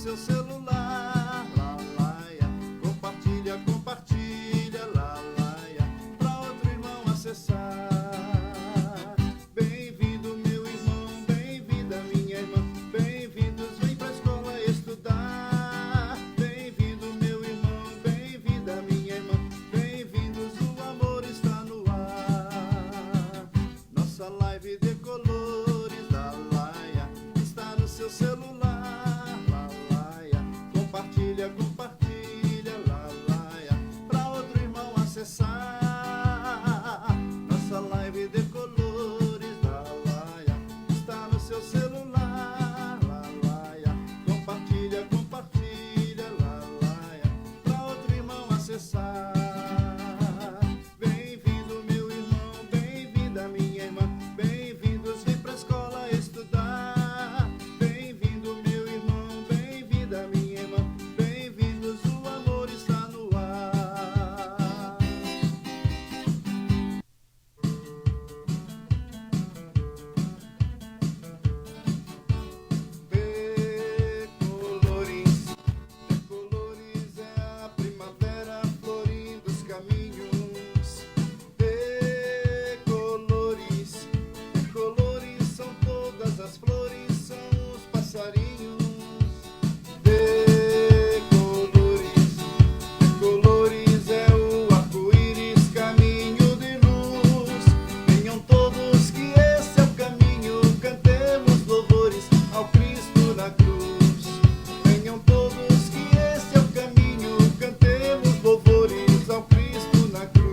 seu celular, lalaia. Compartilha, compartilha, lalaia, pra outro irmão acessar. Bem-vindo, meu irmão, bem-vinda, minha irmã. Bem-vindos, vem pra escola estudar. Bem-vindo, meu irmão, bem-vinda, minha irmã. Bem-vindos, o amor está no ar. Nossa live de colores, lalaia, está no seu celular, lalaia. Compartilha, compartilha, lalaia, pra outro irmão acessar. Nossa live de colores, lalaia, está no seu celular, lalaia. Compartilha, compartilha, lalaia, pra outro irmão acessar. Bem-vindo, meu irmão, bem-vinda, minha irmã. Bem-vindos, vem pra escola estudar. Bem-vindo, meu irmão, bem-vinda, minha irmã. Bem-vindos, o amor está no ar. Decolores é a primavera florindo os caminhos. Decolores são todas as flores, são os passarinhos. Decolores é o arco-íris, caminho de luz. Venham todos que esse é o caminho, cantemos louvores ao Cristo na cruz. Venham todos que esse é o caminho, cantemos louvores ao Cristo na cruz.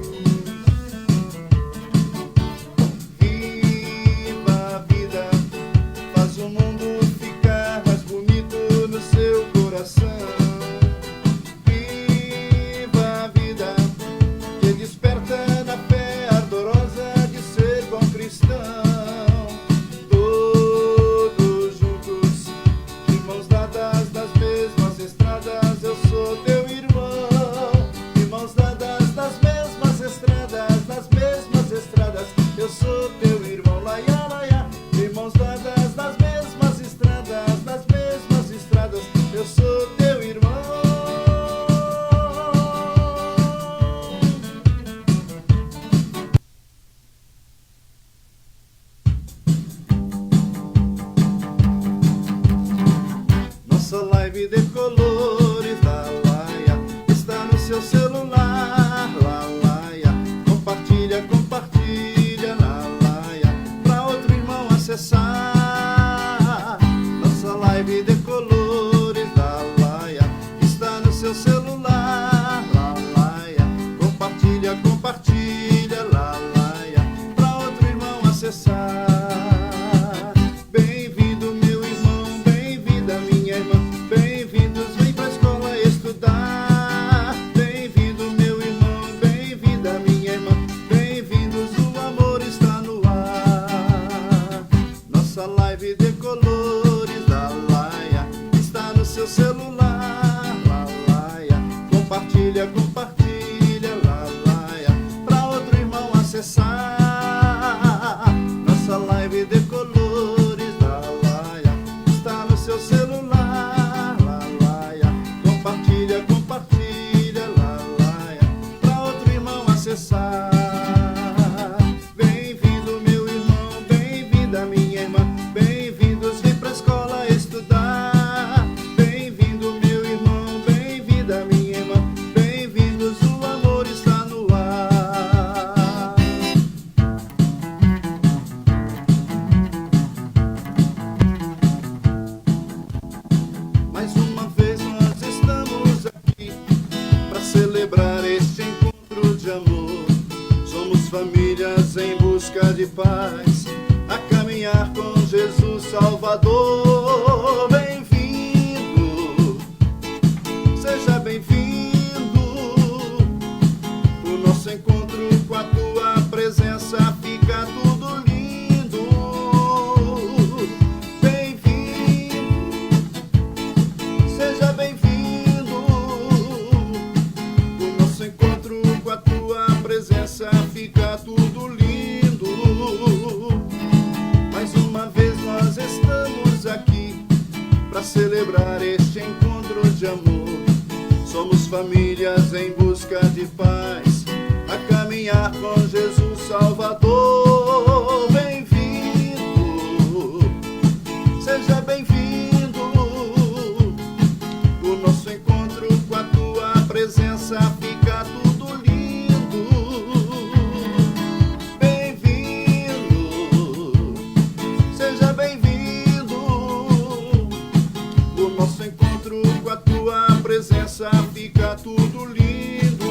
Viva a vida, faz o mundo ficar mais bonito no seu coração. Viva a vida, que desperta na fé ardorosa de ser bom cristão. Todos juntos, de mãos dadas nas mesmas estradas, eu sou teu irmão. De mãos dadas nas mesmas estradas, nas mesmas estradas, eu sou teu irmão. Laia, laia. De mãos dadas nas mesmas estradas, nas mesmas estradas, eu sou teu irmão. Nossa live de colores, lalaia, está no seu celular, lalaia. Compartilha, compartilha, lalaia, pra outro irmão acessar. Nossa live de colores, lalaia, está no seu celular, lalaia. Compartilha, compartilha, lalaia, pra outro irmão acessar. Bem-vindo, meu irmão, bem-vinda, minha irmã. Bem-vindos, vem pra escola estudar. Bem-vindo, meu irmão, bem-vinda, minha irmã. Bem-vindos, o amor está no ar. Nossa live de colores, lalaia, celebrar este encontro de amor. Somos famílias em busca de paz, a caminhar com Jesus Salvador. Bem-vindo, seja bem-vindo. O nosso encontro com a tua presença fica tudo lindo. Bem-vindo, seja bem-vindo. O nosso encontro com a tua presença fica tudo lindo.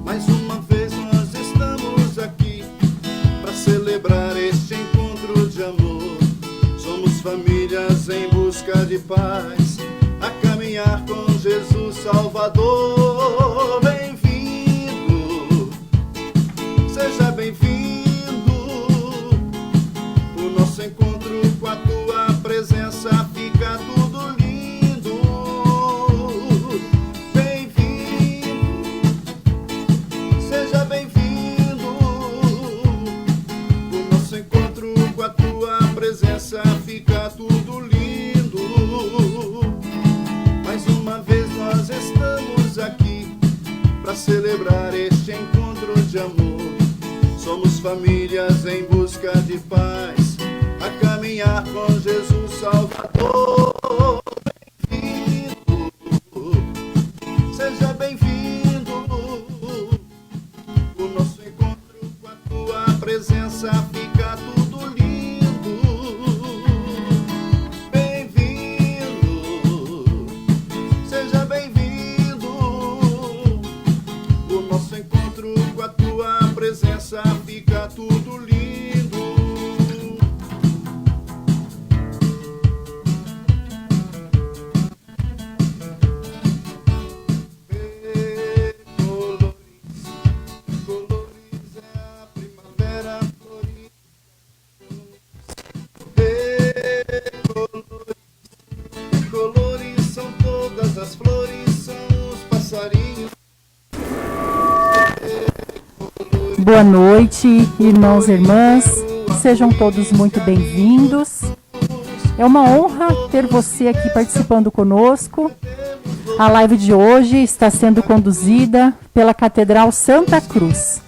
Mais uma vez nós estamos aqui para celebrar este encontro de amor. Somos famílias em busca de paz, a caminhar com Jesus Salvador. Bem-vindo, seja bem-vindo. O nosso encontro com a tua presença fica tudo lindo. Bem-vindo, seja bem-vindo. O nosso encontro com a tua presença fica tudo lindo. Mais uma vez nós estamos aqui para celebrar este encontro de amor. Somos famílias em busca de paz, a caminhar com Jesus Salvador. Bem-vindo, seja bem-vindo. O nosso encontro com a tua presença fica tudo lindo. Bem-vindo, seja bem-vindo. O nosso encontro com a tua presença fica tudo lindo. Colores é a primavera florida. Colores são todas as flores, são os passarinhos. Boa noite, irmãos e irmãs. Sejam todos muito bem-vindos. É uma honra ter você aqui participando conosco. A live de hoje está sendo conduzida pela Catedral Santa Cruz.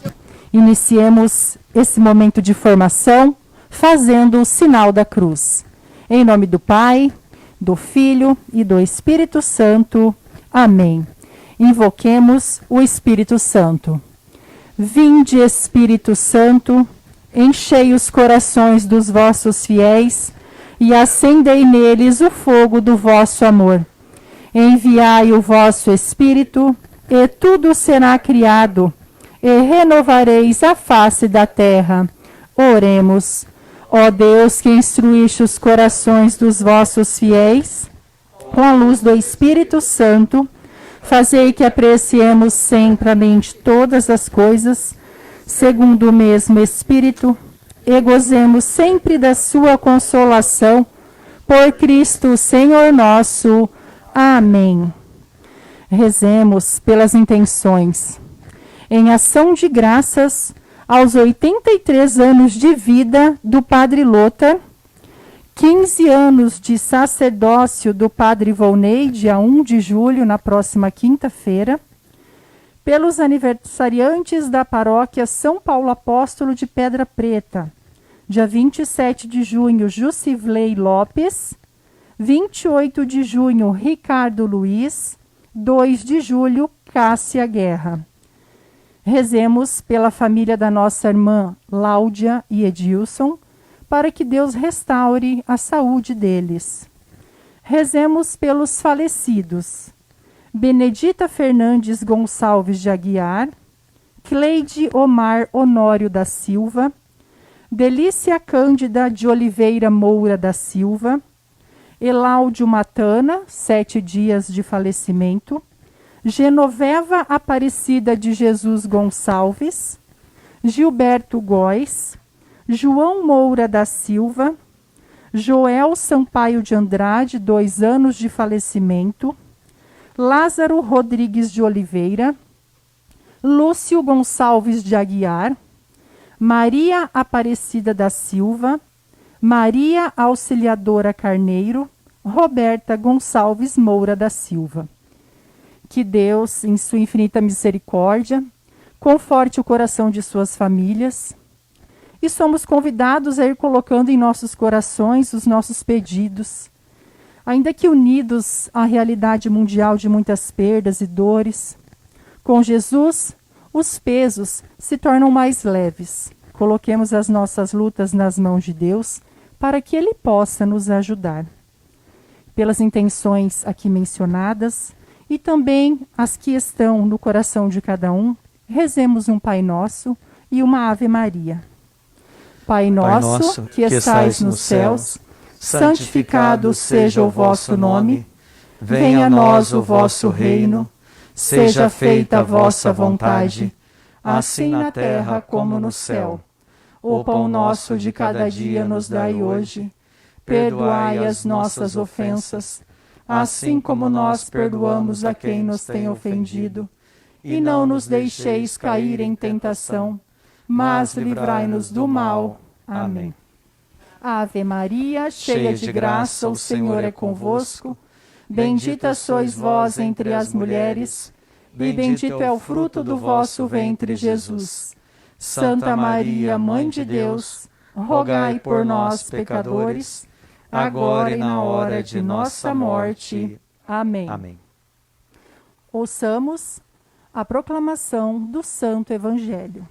Iniciemos esse momento de formação fazendo o sinal da cruz. Em nome do Pai, do Filho e do Espírito Santo. Amém. Invoquemos o Espírito Santo. Vinde, Espírito Santo, enchei os corações dos vossos fiéis e acendei neles o fogo do vosso amor. Enviai o vosso Espírito, e tudo será criado, e renovareis a face da terra. Oremos. Ó Deus, que instruíste os corações dos vossos fiéis, com a luz do Espírito Santo, fazei que apreciemos sempramente todas as coisas, segundo o mesmo Espírito, e gozemos sempre da sua consolação, por Cristo Senhor nosso. Amém. Rezemos pelas intenções. Em ação de graças aos 83 anos de vida do Padre Lothar, 15 anos de sacerdócio do Padre Volney, dia 1 de julho, na próxima quinta-feira, pelos aniversariantes da paróquia São Paulo Apóstolo de Pedra Preta, dia 27 de junho, Jucivley Lopes, 28 de junho, Ricardo Luiz, 2 de julho, Cássia Guerra. Rezemos pela família da nossa irmã Láudia e Edilson, para que Deus restaure a saúde deles. Rezemos pelos falecidos. Benedita Fernandes Gonçalves de Aguiar, Cleide Omar Honório da Silva, Delícia Cândida de Oliveira Moura da Silva, Eláudio Matana, 7 dias de falecimento, Genoveva Aparecida de Jesus Gonçalves, Gilberto Góes, João Moura da Silva, Joel Sampaio de Andrade, 2 anos de falecimento, Lázaro Rodrigues de Oliveira, Lúcio Gonçalves de Aguiar, Maria Aparecida da Silva, Maria Auxiliadora Carneiro, Roberta Gonçalves Moura da Silva. Que Deus, em sua infinita misericórdia, conforte o coração de suas famílias. E somos convidados a ir colocando em nossos corações os nossos pedidos, ainda que unidos à realidade mundial de muitas perdas e dores. Com Jesus, os pesos se tornam mais leves. Coloquemos as nossas lutas nas mãos de Deus para que Ele possa nos ajudar. Pelas intenções aqui mencionadas e também as que estão no coração de cada um, rezemos um Pai Nosso e uma Ave Maria. Pai nosso, que estais nos céus, santificado seja o vosso nome. Venha a nós o vosso reino. Seja feita a vossa vontade, assim na terra como no céu. O pão nosso de cada dia nos dai hoje. Perdoai as nossas ofensas, assim como nós perdoamos a quem nos tem ofendido. E não nos deixeis cair em tentação, mas livrai-nos do mal. Amém. Ave Maria, cheia de graça, o Senhor é convosco. Bendita sois vós entre as mulheres, e bendito é o fruto do vosso ventre, Jesus. Santa Maria, Mãe de Deus, rogai por nós, pecadores, agora e na hora de nossa morte. Amém. Amém. Ouçamos a proclamação do Santo Evangelho.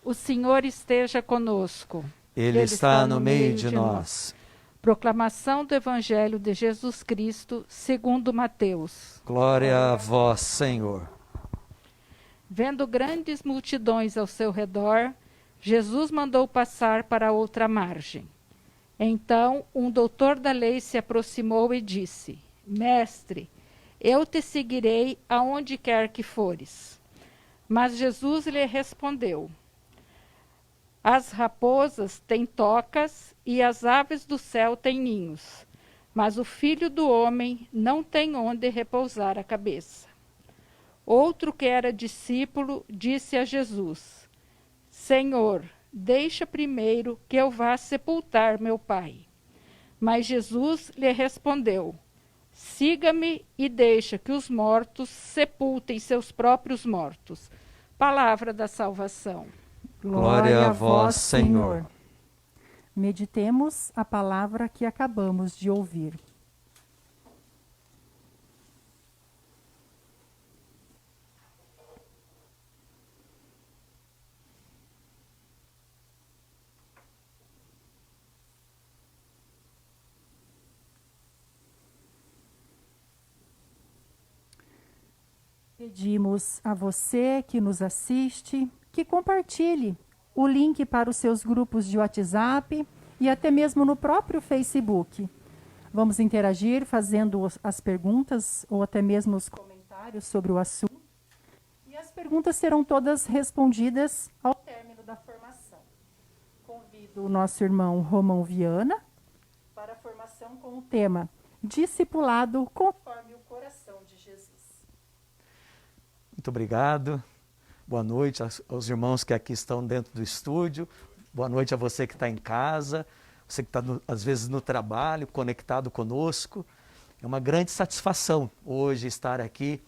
O Senhor esteja conosco. Ele está no meio de nós. Proclamação do Evangelho de Jesus Cristo, segundo Mateus. Glória a vós, Senhor. Vendo grandes multidões ao seu redor, Jesus mandou passar para a outra margem. Então, um doutor da lei se aproximou e disse: Mestre, eu te seguirei aonde quer que fores. Mas Jesus lhe respondeu: As raposas têm tocas e as aves do céu têm ninhos, mas o Filho do Homem não tem onde repousar a cabeça. Outro que era discípulo disse a Jesus: Senhor, deixa primeiro que eu vá sepultar meu pai. Mas Jesus lhe respondeu: Siga-me e deixa que os mortos sepultem seus próprios mortos. Palavra da salvação. Glória a vós, Senhor. Meditemos a palavra que acabamos de ouvir. Pedimos a você que nos assiste que compartilhe o link para os seus grupos de WhatsApp e até mesmo no próprio Facebook. Vamos interagir fazendo as perguntas ou até mesmo os comentários sobre o assunto. E as perguntas serão todas respondidas ao término da formação. Convido o nosso irmão Romão Viana para a formação com o tema Discipulado conforme o coração de Jesus. Muito obrigado. Boa noite aos irmãos que aqui estão dentro do estúdio. Boa noite a você que está em casa, você que está, às vezes, no trabalho, conectado conosco. É uma grande satisfação hoje estar aqui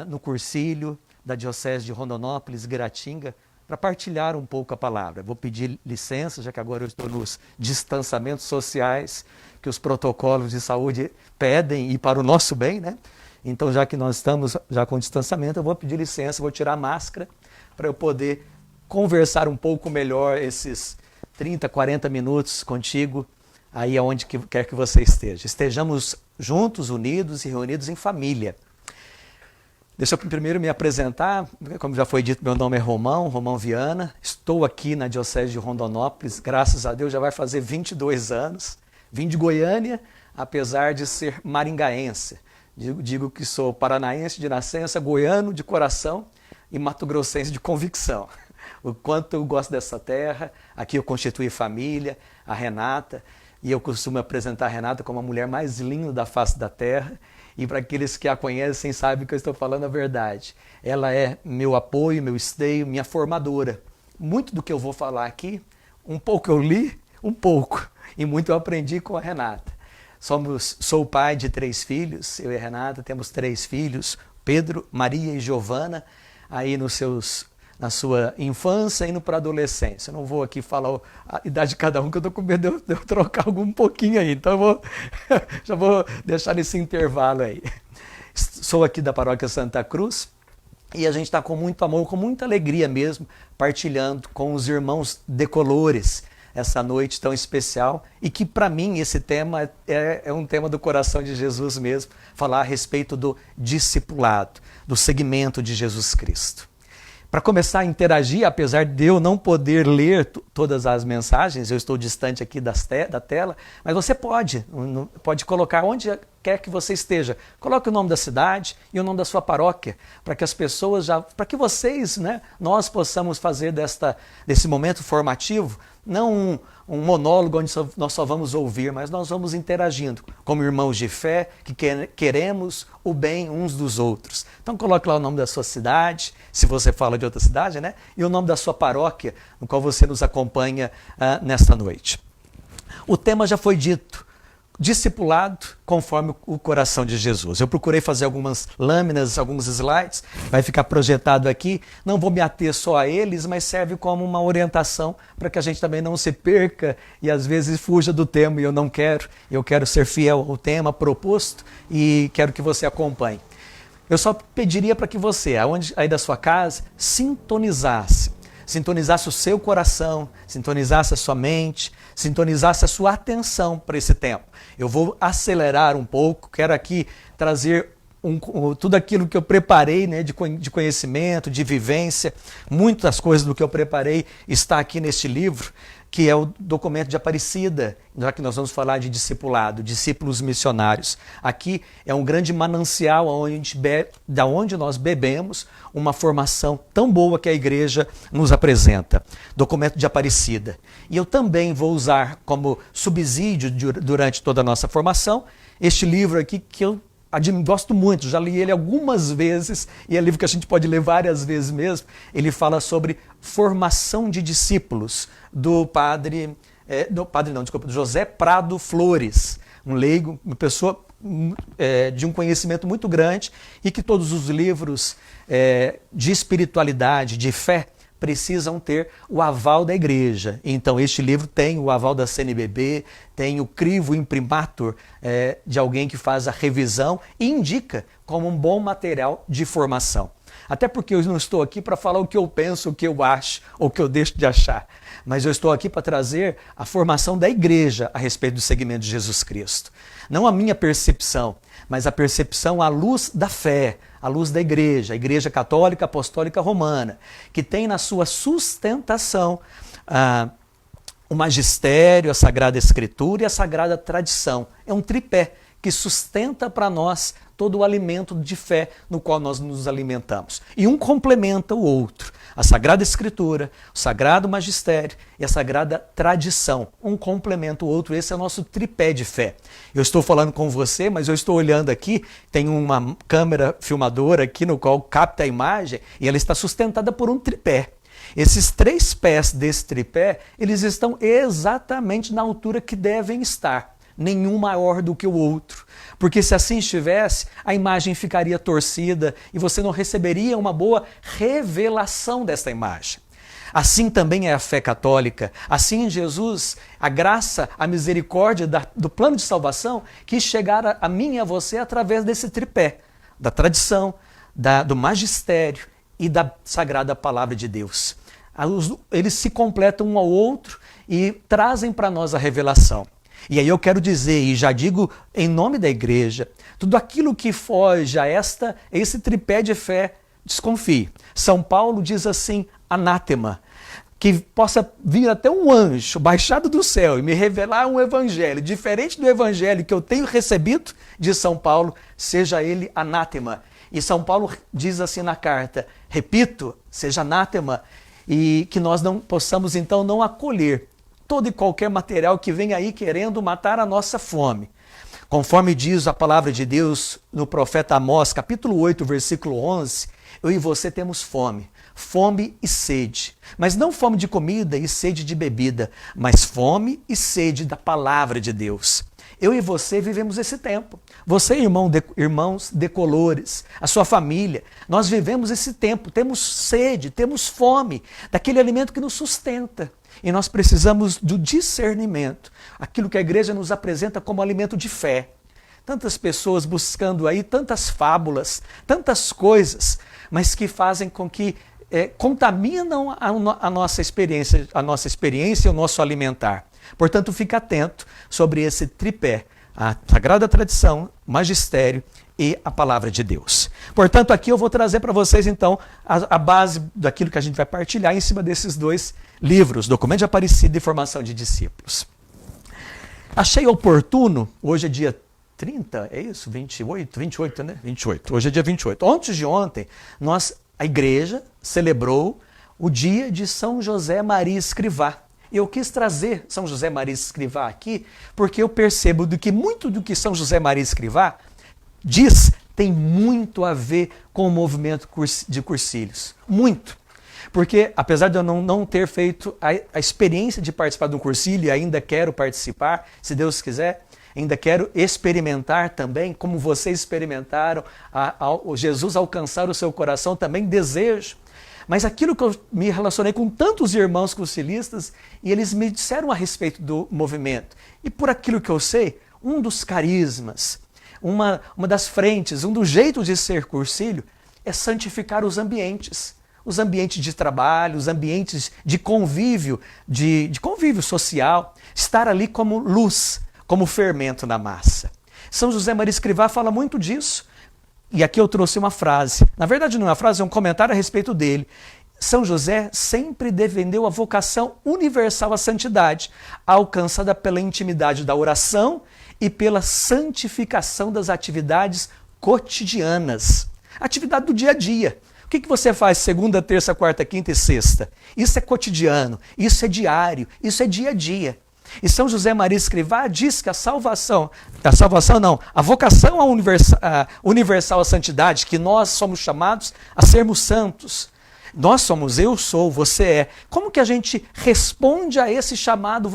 no Cursilho da Diocese de Rondonópolis, Guiratinga, para partilhar um pouco a palavra. Vou pedir licença, já que agora eu estou nos distanciamentos sociais que os protocolos de saúde pedem e para o nosso bem, né? Então, já que nós estamos já com distanciamento, eu vou pedir licença, vou tirar a máscara para eu poder conversar um pouco melhor esses 30, 40 minutos contigo, aí aonde quer que você esteja. Estejamos juntos, unidos e reunidos em família. Deixa eu primeiro me apresentar. Como já foi dito, meu nome é Romão Viana. Estou aqui na Diocese de Rondonópolis, graças a Deus já vai fazer 22 anos. Vim de Goiânia, apesar de ser maringaense. Digo que sou paranaense de nascença, goiano de coração e mato-grossense de convicção. O quanto eu gosto dessa terra, aqui eu constituí família, a Renata, e eu costumo apresentar a Renata como a mulher mais linda da face da terra, e para aqueles que a conhecem sabem que eu estou falando a verdade. Ela é meu apoio, meu esteio, minha formadora. Muito do que eu vou falar aqui, um pouco eu li, um pouco, e muito eu aprendi com a Renata. Sou pai de 3 filhos, eu e a Renata temos 3 filhos, Pedro, Maria e Giovana, aí na sua infância e indo para a adolescência. Eu não vou aqui falar a idade de cada um, que eu estou com medo de eu trocar um pouquinho aí, então já vou deixar nesse intervalo aí. Sou aqui da Paróquia Santa Cruz e a gente está com muito amor, com muita alegria mesmo, partilhando com os irmãos decolores essa noite tão especial, e que para mim esse tema é um tema do coração de Jesus mesmo, falar a respeito do discipulado, do seguimento de Jesus Cristo. Para começar a interagir, apesar de eu não poder ler todas as mensagens, eu estou distante aqui da tela, mas você pode colocar onde quer que você esteja. Coloque o nome da cidade e o nome da sua paróquia, para que as pessoas para que vocês, nós possamos fazer desse momento formativo, não um monólogo onde nós só vamos ouvir, mas nós vamos interagindo como irmãos de fé, que queremos o bem uns dos outros. Então coloque lá o nome da sua cidade, se você fala de outra cidade, e o nome da sua paróquia, no qual você nos acompanha nesta noite. O tema já foi dito, discipulado conforme o coração de Jesus. Eu procurei fazer algumas lâminas, alguns slides, vai ficar projetado aqui. Não vou me ater só a eles, mas serve como uma orientação para que a gente também não se perca e às vezes fuja do tema, e eu não quero. Eu quero ser fiel ao tema proposto e quero que você acompanhe. Eu só pediria para que você, aí da sua casa, sintonizasse o seu coração, sintonizasse a sua mente, sintonizasse a sua atenção para esse tempo. Eu vou acelerar um pouco, quero aqui trazer tudo aquilo que eu preparei, de conhecimento, de vivência. Muitas coisas do que eu preparei está aqui neste livro, que é o documento de Aparecida, já que nós vamos falar de discipulado, discípulos missionários. Aqui é um grande manancial da onde nós bebemos uma formação tão boa que a igreja nos apresenta. Documento de Aparecida. E eu também vou usar como subsídio durante toda a nossa formação este livro aqui, que eu gosto muito, já li ele algumas vezes, e é livro que a gente pode ler várias vezes mesmo. Ele fala sobre formação de discípulos, do José Prado Flores, um leigo, uma pessoa de um conhecimento muito grande, e que todos os livros de espiritualidade, de fé, precisam ter o aval da igreja. Então este livro tem o aval da CNBB, tem o crivo imprimatur de alguém que faz a revisão e indica como um bom material de formação. Até porque eu não estou aqui para falar o que eu penso, o que eu acho, ou o que eu deixo de achar, mas eu estou aqui para trazer a formação da igreja a respeito do seguimento de Jesus Cristo. Não a minha percepção, mas a percepção à luz da fé, à luz da igreja, a Igreja Católica Apostólica Romana, que tem na sua sustentação o magistério, a Sagrada Escritura e a Sagrada Tradição. É um tripé que sustenta para nós todo o alimento de fé no qual nós nos alimentamos. E um complementa o outro. A Sagrada Escritura, o Sagrado Magistério e a Sagrada Tradição. Um complementa o outro. Esse é o nosso tripé de fé. Eu estou falando com você, mas eu estou olhando aqui, tem uma câmera filmadora aqui no qual capta a imagem e ela está sustentada por um tripé. Esses 3 pés desse tripé, eles estão exatamente na altura que devem estar. Nenhum maior do que o outro. Porque se assim estivesse, a imagem ficaria torcida e você não receberia uma boa revelação desta imagem. Assim também é a fé católica. Assim em Jesus, a graça, a misericórdia do plano de salvação que chegará a mim e a você através desse tripé, da tradição, do magistério e da sagrada palavra de Deus. Eles se completam um ao outro e trazem para nós a revelação. E aí eu quero dizer, e já digo em nome da igreja, tudo aquilo que foge a esse tripé de fé, desconfie. São Paulo diz assim, anátema, que possa vir até um anjo baixado do céu e me revelar um evangelho diferente do evangelho que eu tenho recebido de São Paulo, seja ele anátema. E São Paulo diz assim na carta, repito, seja anátema, e que nós não possamos então não acolher todo e qualquer material que vem aí querendo matar a nossa fome. Conforme diz a palavra de Deus no profeta Amós, capítulo 8, versículo 11, eu e você temos fome. Fome e sede, mas não fome de comida e sede de bebida, mas fome e sede da palavra de Deus. Eu e você vivemos esse tempo. Você, irmãos decolores, a sua família, nós vivemos esse tempo, temos sede, temos fome daquele alimento que nos sustenta. E nós precisamos do discernimento, aquilo que a igreja nos apresenta como alimento de fé. Tantas pessoas buscando aí tantas fábulas, tantas coisas, mas que fazem com que contaminam a nossa experiência e o nosso alimentar. Portanto, fique atento sobre esse tripé, a Sagrada Tradição, Magistério e a Palavra de Deus. Portanto, aqui eu vou trazer para vocês, então, a base daquilo que a gente vai partilhar em cima desses dois livros, Documento de Aparecida e Formação de Discípulos. Achei oportuno, hoje é dia 30, é isso? 28, né? 28, hoje é dia 28. Antes de ontem, a igreja celebrou o dia de São José Maria Escrivá. Eu quis trazer São José Maria Escrivá aqui porque eu percebo que muito do que São José Maria Escrivá diz tem muito a ver com o movimento de cursilhos. Muito. Porque, apesar de eu não ter feito a experiência de participar de um cursilho, e ainda quero participar, se Deus quiser, ainda quero experimentar também, como vocês experimentaram, Jesus alcançar o seu coração, também desejo. Mas aquilo que eu me relacionei com tantos irmãos cursilistas, e eles me disseram a respeito do movimento. E por aquilo que eu sei, um dos carismas, uma das frentes, um dos jeitos de ser cursilho, é santificar os ambientes de trabalho, os ambientes de convívio, de convívio social, estar ali como luz, como fermento na massa. São José Maria Escrivá fala muito disso. E aqui eu trouxe uma frase. Na verdade, não é uma frase, é um comentário a respeito dele. São José sempre defendeu a vocação universal à santidade, alcançada pela intimidade da oração e pela santificação das atividades cotidianas. Atividade do dia a dia. O que você faz segunda, terça, quarta, quinta e sexta? Isso é cotidiano, isso é diário, isso é dia a dia. E São José Maria Escrivá diz que a vocação universal à santidade, que nós somos chamados a sermos santos. Nós somos, eu sou, você é. Como que a gente responde a esse chamado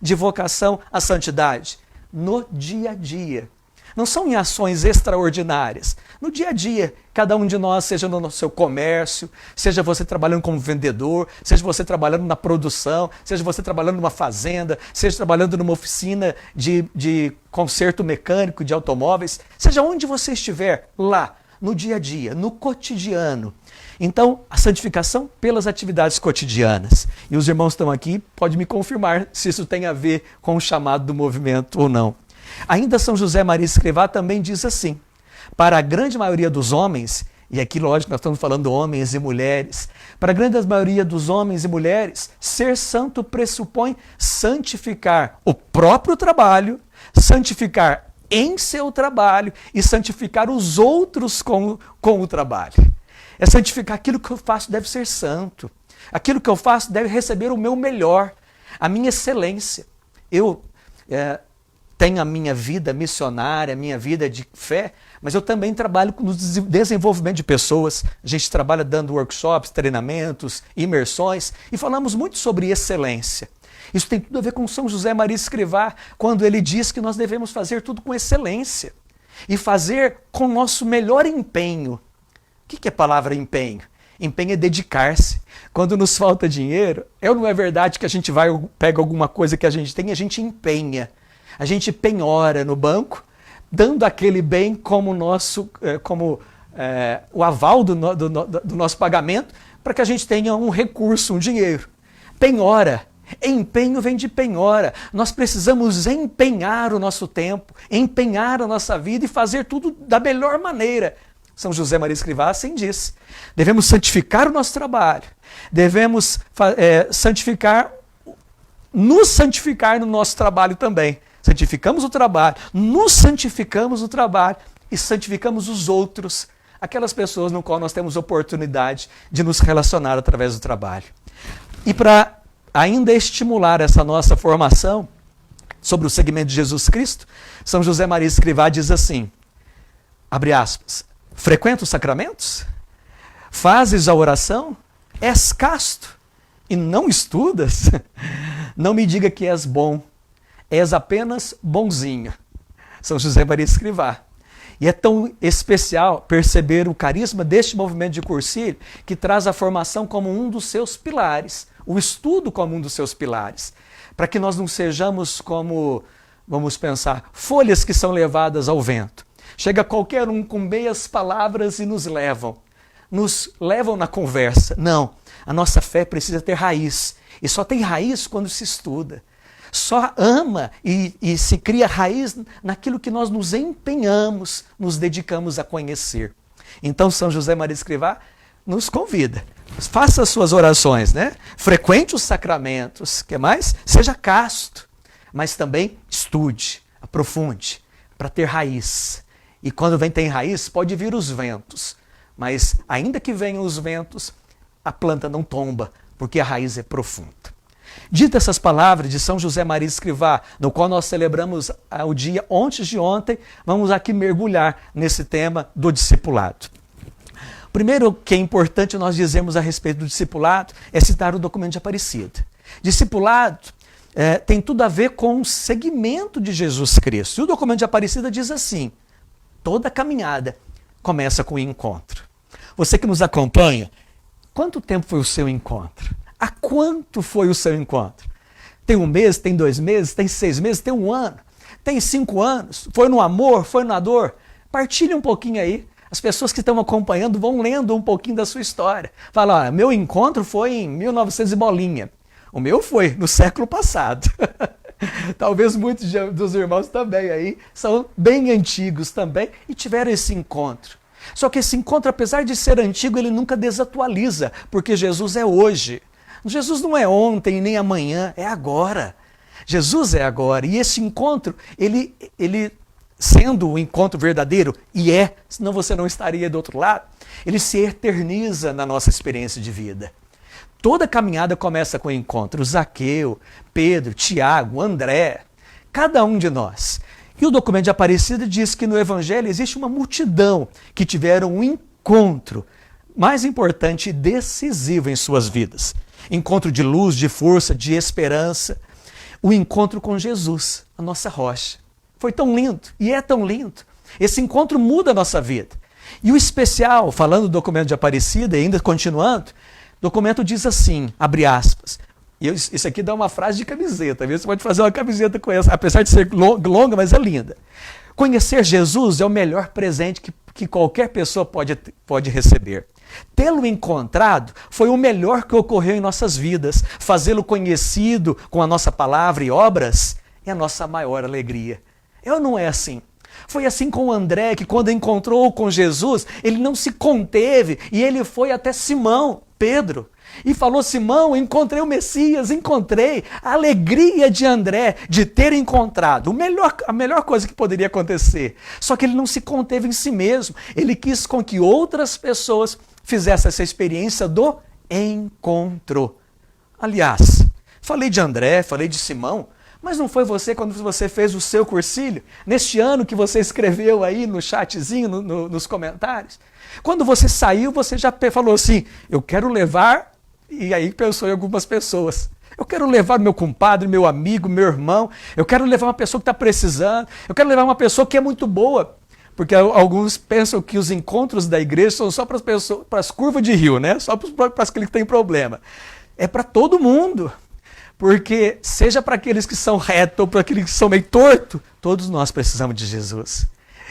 de vocação à santidade? No dia a dia. Não são em ações extraordinárias. No dia a dia, cada um de nós, seja no seu comércio, seja você trabalhando como vendedor, seja você trabalhando na produção, seja você trabalhando numa fazenda, seja trabalhando numa oficina de conserto mecânico de automóveis, seja onde você estiver, lá, no dia a dia, no cotidiano. Então, a santificação pelas atividades cotidianas. E os irmãos estão aqui, podem me confirmar se isso tem a ver com o chamado do movimento ou não. Ainda São José Maria Escrivá também diz assim: para a grande maioria dos homens, e aqui lógico nós estamos falando homens e mulheres, para a grande maioria dos homens e mulheres, ser santo pressupõe santificar o próprio trabalho, santificar em seu trabalho e santificar os outros com o trabalho. É santificar aquilo que eu faço deve ser santo, aquilo que eu faço deve receber o meu melhor, a minha excelência. Eu tenho a minha vida missionária, a minha vida de fé, mas eu também trabalho no desenvolvimento de pessoas. A gente trabalha dando workshops, treinamentos, imersões, e falamos muito sobre excelência. Isso tem tudo a ver com São José Maria Escrivá, quando ele diz que nós devemos fazer tudo com excelência e fazer com o nosso melhor empenho. O que é a palavra empenho? Empenho é dedicar-se. Quando nos falta dinheiro, não é verdade que a gente pega alguma coisa que a gente tem e a gente empenha. A gente penhora no banco, dando aquele bem como o aval do nosso pagamento, para que a gente tenha um recurso, um dinheiro. Penhora. Empenho vem de penhora. Nós precisamos empenhar o nosso tempo, empenhar a nossa vida e fazer tudo da melhor maneira. São José Maria Escrivá assim diz. Devemos santificar o nosso trabalho. Devemos nos santificar no nosso trabalho também. Santificamos o trabalho, nos santificamos o trabalho e santificamos os outros, aquelas pessoas no qual nós temos oportunidade de nos relacionar através do trabalho. E para ainda estimular essa nossa formação sobre o segmento de Jesus Cristo, São José Maria Escrivá diz assim, abre aspas, frequenta os sacramentos? Fazes a oração? És casto e não estudas? Não me diga que és bom, és apenas bonzinho. São José Maria Escrivá. E é tão especial perceber o carisma deste movimento de Cursilho, que traz a formação como um dos seus pilares, o estudo como um dos seus pilares, para que nós não sejamos como, vamos pensar, folhas que são levadas ao vento. Chega qualquer um com meias palavras e nos levam na conversa. Não, a nossa fé precisa ter raiz, e só tem raiz quando se estuda. Só ama e se cria raiz naquilo que nós nos empenhamos, nos dedicamos a conhecer. Então São José Maria Escrivá nos convida. Faça as suas orações, né? Frequente os sacramentos, que mais? Seja casto, mas também estude, aprofunde, para ter raiz. E quando tem raiz, pode vir os ventos, mas ainda que venham os ventos, a planta não tomba, porque a raiz é profunda. Dito essas palavras de São José Maria Escrivá, no qual nós celebramos o dia antes de ontem, vamos aqui mergulhar nesse tema do discipulado. Primeiro que é importante nós dizermos a respeito do discipulado é citar o documento de Aparecida. Discipulado tem tudo a ver com o segmento de Jesus Cristo. E o documento de Aparecida diz assim, toda caminhada começa com o encontro. Você que nos acompanha, quanto tempo foi o seu encontro? Há quanto foi o seu encontro? Tem 1 mês, tem 2 meses, tem 6 meses, tem 1 ano, tem 5 anos? Foi no amor, foi na dor? Partilhe um pouquinho aí. As pessoas que estão acompanhando vão lendo um pouquinho da sua história. Fala, olha, meu encontro foi em 1900 e bolinha. O meu foi no século passado. Talvez muitos dos irmãos também aí são bem antigos também e tiveram esse encontro. Só que esse encontro, apesar de ser antigo, ele nunca desatualiza, porque Jesus é hoje. Jesus não é ontem nem amanhã, é agora. Jesus é agora. E esse encontro, ele sendo o encontro verdadeiro, e senão você não estaria do outro lado, ele se eterniza na nossa experiência de vida. Toda caminhada começa com o encontro. Zaqueu, Pedro, Tiago, André, cada um de nós. E o documento de Aparecida diz que no Evangelho existe uma multidão que tiveram um encontro mais importante e decisivo em suas vidas. Encontro de luz, de força, de esperança. O encontro com Jesus, a nossa rocha. Foi tão lindo, e é tão lindo. Esse encontro muda a nossa vida. E o especial, falando do documento de Aparecida, e ainda continuando, o documento diz assim, abre aspas, e isso aqui dá uma frase de camiseta, viu? Você pode fazer uma camiseta com essa, apesar de ser longa, mas é linda. Conhecer Jesus é o melhor presente que qualquer pessoa pode receber. Tê-lo encontrado foi o melhor que ocorreu em nossas vidas. Fazê-lo conhecido com a nossa palavra e obras é a nossa maior alegria. Eu não é assim. Foi assim com André, que quando encontrou com Jesus, ele não se conteve e ele foi até Simão, Pedro, e falou, Simão, encontrei o Messias, encontrei. A alegria de André de ter encontrado a melhor coisa que poderia acontecer. Só que ele não se conteve em si mesmo. Ele quis com que outras pessoas fizessem essa experiência do encontro. Aliás, falei de André, falei de Simão, mas não foi você quando você fez o seu cursilho? Neste ano que você escreveu aí no chatzinho, nos comentários? Quando você saiu, você já falou assim, eu quero levar, e aí pensou em algumas pessoas. Eu quero levar meu compadre, meu amigo, meu irmão, eu quero levar uma pessoa que está precisando, eu quero levar uma pessoa que é muito boa. Porque alguns pensam que os encontros da igreja são só para as pessoas, para as curvas de rio, né? Só para aqueles que têm problema. É para todo mundo. Porque seja para aqueles que são retos ou para aqueles que são meio torto, todos nós precisamos de Jesus.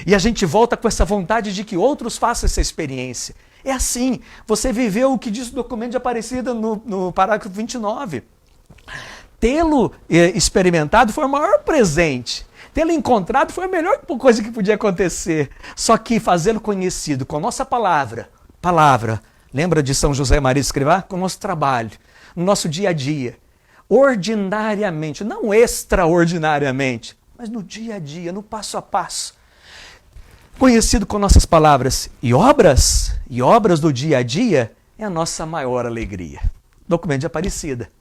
E a gente volta com essa vontade de que outros façam essa experiência. É assim, você viveu o que diz o documento de Aparecida no parágrafo 29. Tê-lo experimentado foi o maior presente. Tê-lo encontrado foi a melhor coisa que podia acontecer. Só que fazê-lo conhecido com a nossa palavra, lembra de São José Maria Escrivá? Com o nosso trabalho, no nosso dia a dia. Ordinariamente, não extraordinariamente, mas no dia a dia, no passo a passo. Conhecido com nossas palavras e obras do dia a dia, é a nossa maior alegria. Documento de Aparecida.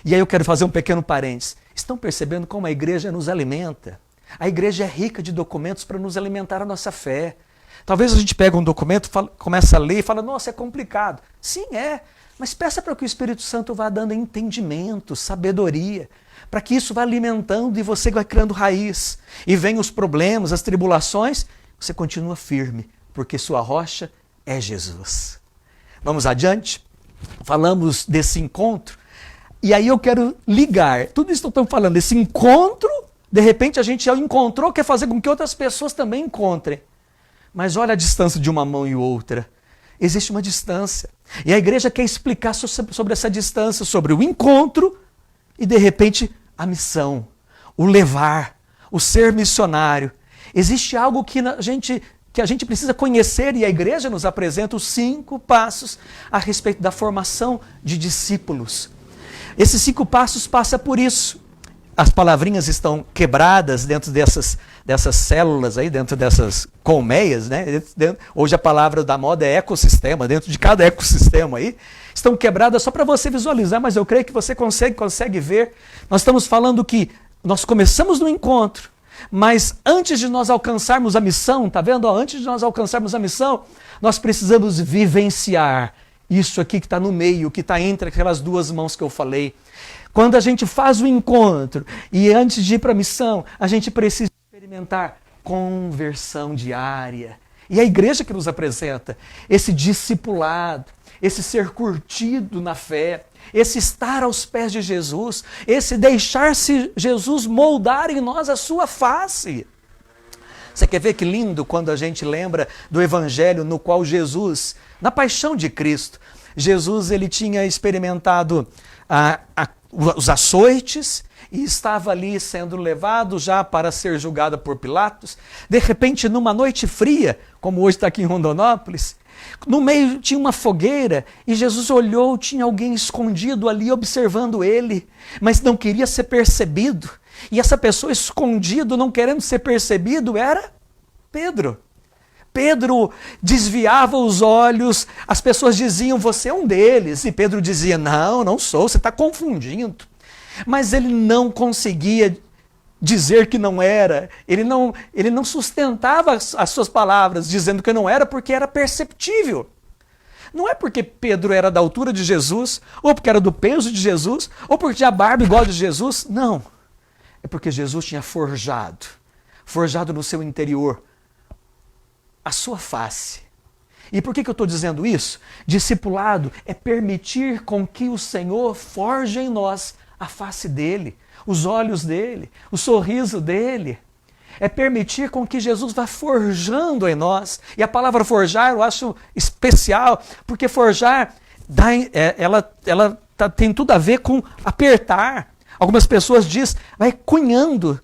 E aí eu quero fazer um pequeno parênteses. Estão percebendo como a igreja nos alimenta? A igreja é rica de documentos para nos alimentar a nossa fé. Talvez a gente pegue um documento, começa a ler e fala, nossa, é complicado. Sim, é. Mas peça para que o Espírito Santo vá dando entendimento, sabedoria, para que isso vá alimentando e você vai criando raiz. E vem os problemas, as tribulações, você continua firme, porque sua rocha é Jesus. Vamos adiante? Falamos desse encontro, e aí eu quero ligar, tudo isso que eu estou falando, esse encontro, de repente a gente já encontrou, quer fazer com que outras pessoas também encontrem. Mas olha a distância de uma mão e outra. Existe uma distância. E a igreja quer explicar sobre essa distância, sobre o encontro e, de repente, a missão, o levar, o ser missionário. Existe algo que a gente precisa conhecer e a igreja nos apresenta os 5 passos a respeito da formação de discípulos. Esses 5 passos passam por isso. As palavrinhas estão quebradas dentro dessas células aí, dentro dessas colmeias, né? Hoje a palavra da moda é ecossistema, dentro de cada ecossistema aí, estão quebradas só para você visualizar, mas eu creio que você consegue ver. Nós estamos falando que nós começamos no encontro, mas antes de nós alcançarmos a missão, tá vendo? Antes de nós alcançarmos a missão, nós precisamos vivenciar isso aqui que está no meio, que está entre aquelas 2 mãos que eu falei. Quando a gente faz o encontro e antes de ir para a missão, a gente precisa experimentar conversão diária. E a igreja que nos apresenta esse discipulado, esse ser curtido na fé, esse estar aos pés de Jesus, esse deixar-se Jesus moldar em nós a sua face. Você quer ver que lindo quando a gente lembra do evangelho no qual Jesus, na paixão de Cristo, Jesus ele tinha experimentado os açoites e estava ali sendo levado já para ser julgado por Pilatos. De repente, numa noite fria, como hoje está aqui em Rondonópolis, no meio tinha uma fogueira e Jesus olhou, tinha alguém escondido ali observando ele, mas não queria ser percebido. E essa pessoa escondido, não querendo ser percebido, era Pedro. Pedro desviava os olhos, as pessoas diziam, você é um deles. E Pedro dizia, não sou, você está confundindo. Mas ele não conseguia dizer que não era, ele não sustentava as suas palavras dizendo que não era, porque era perceptível. Não é porque Pedro era da altura de Jesus, ou porque era do peso de Jesus, ou porque tinha barba igual de Jesus, não. É porque Jesus tinha forjado no seu interior, a sua face. E por que eu estou dizendo isso? Discipulado é permitir com que o Senhor forje em nós a face dele, os olhos dele, o sorriso dele. É permitir com que Jesus vá forjando em nós. E a palavra forjar eu acho especial, porque forjar tem tudo a ver com apertar. Algumas pessoas dizem, vai cunhando.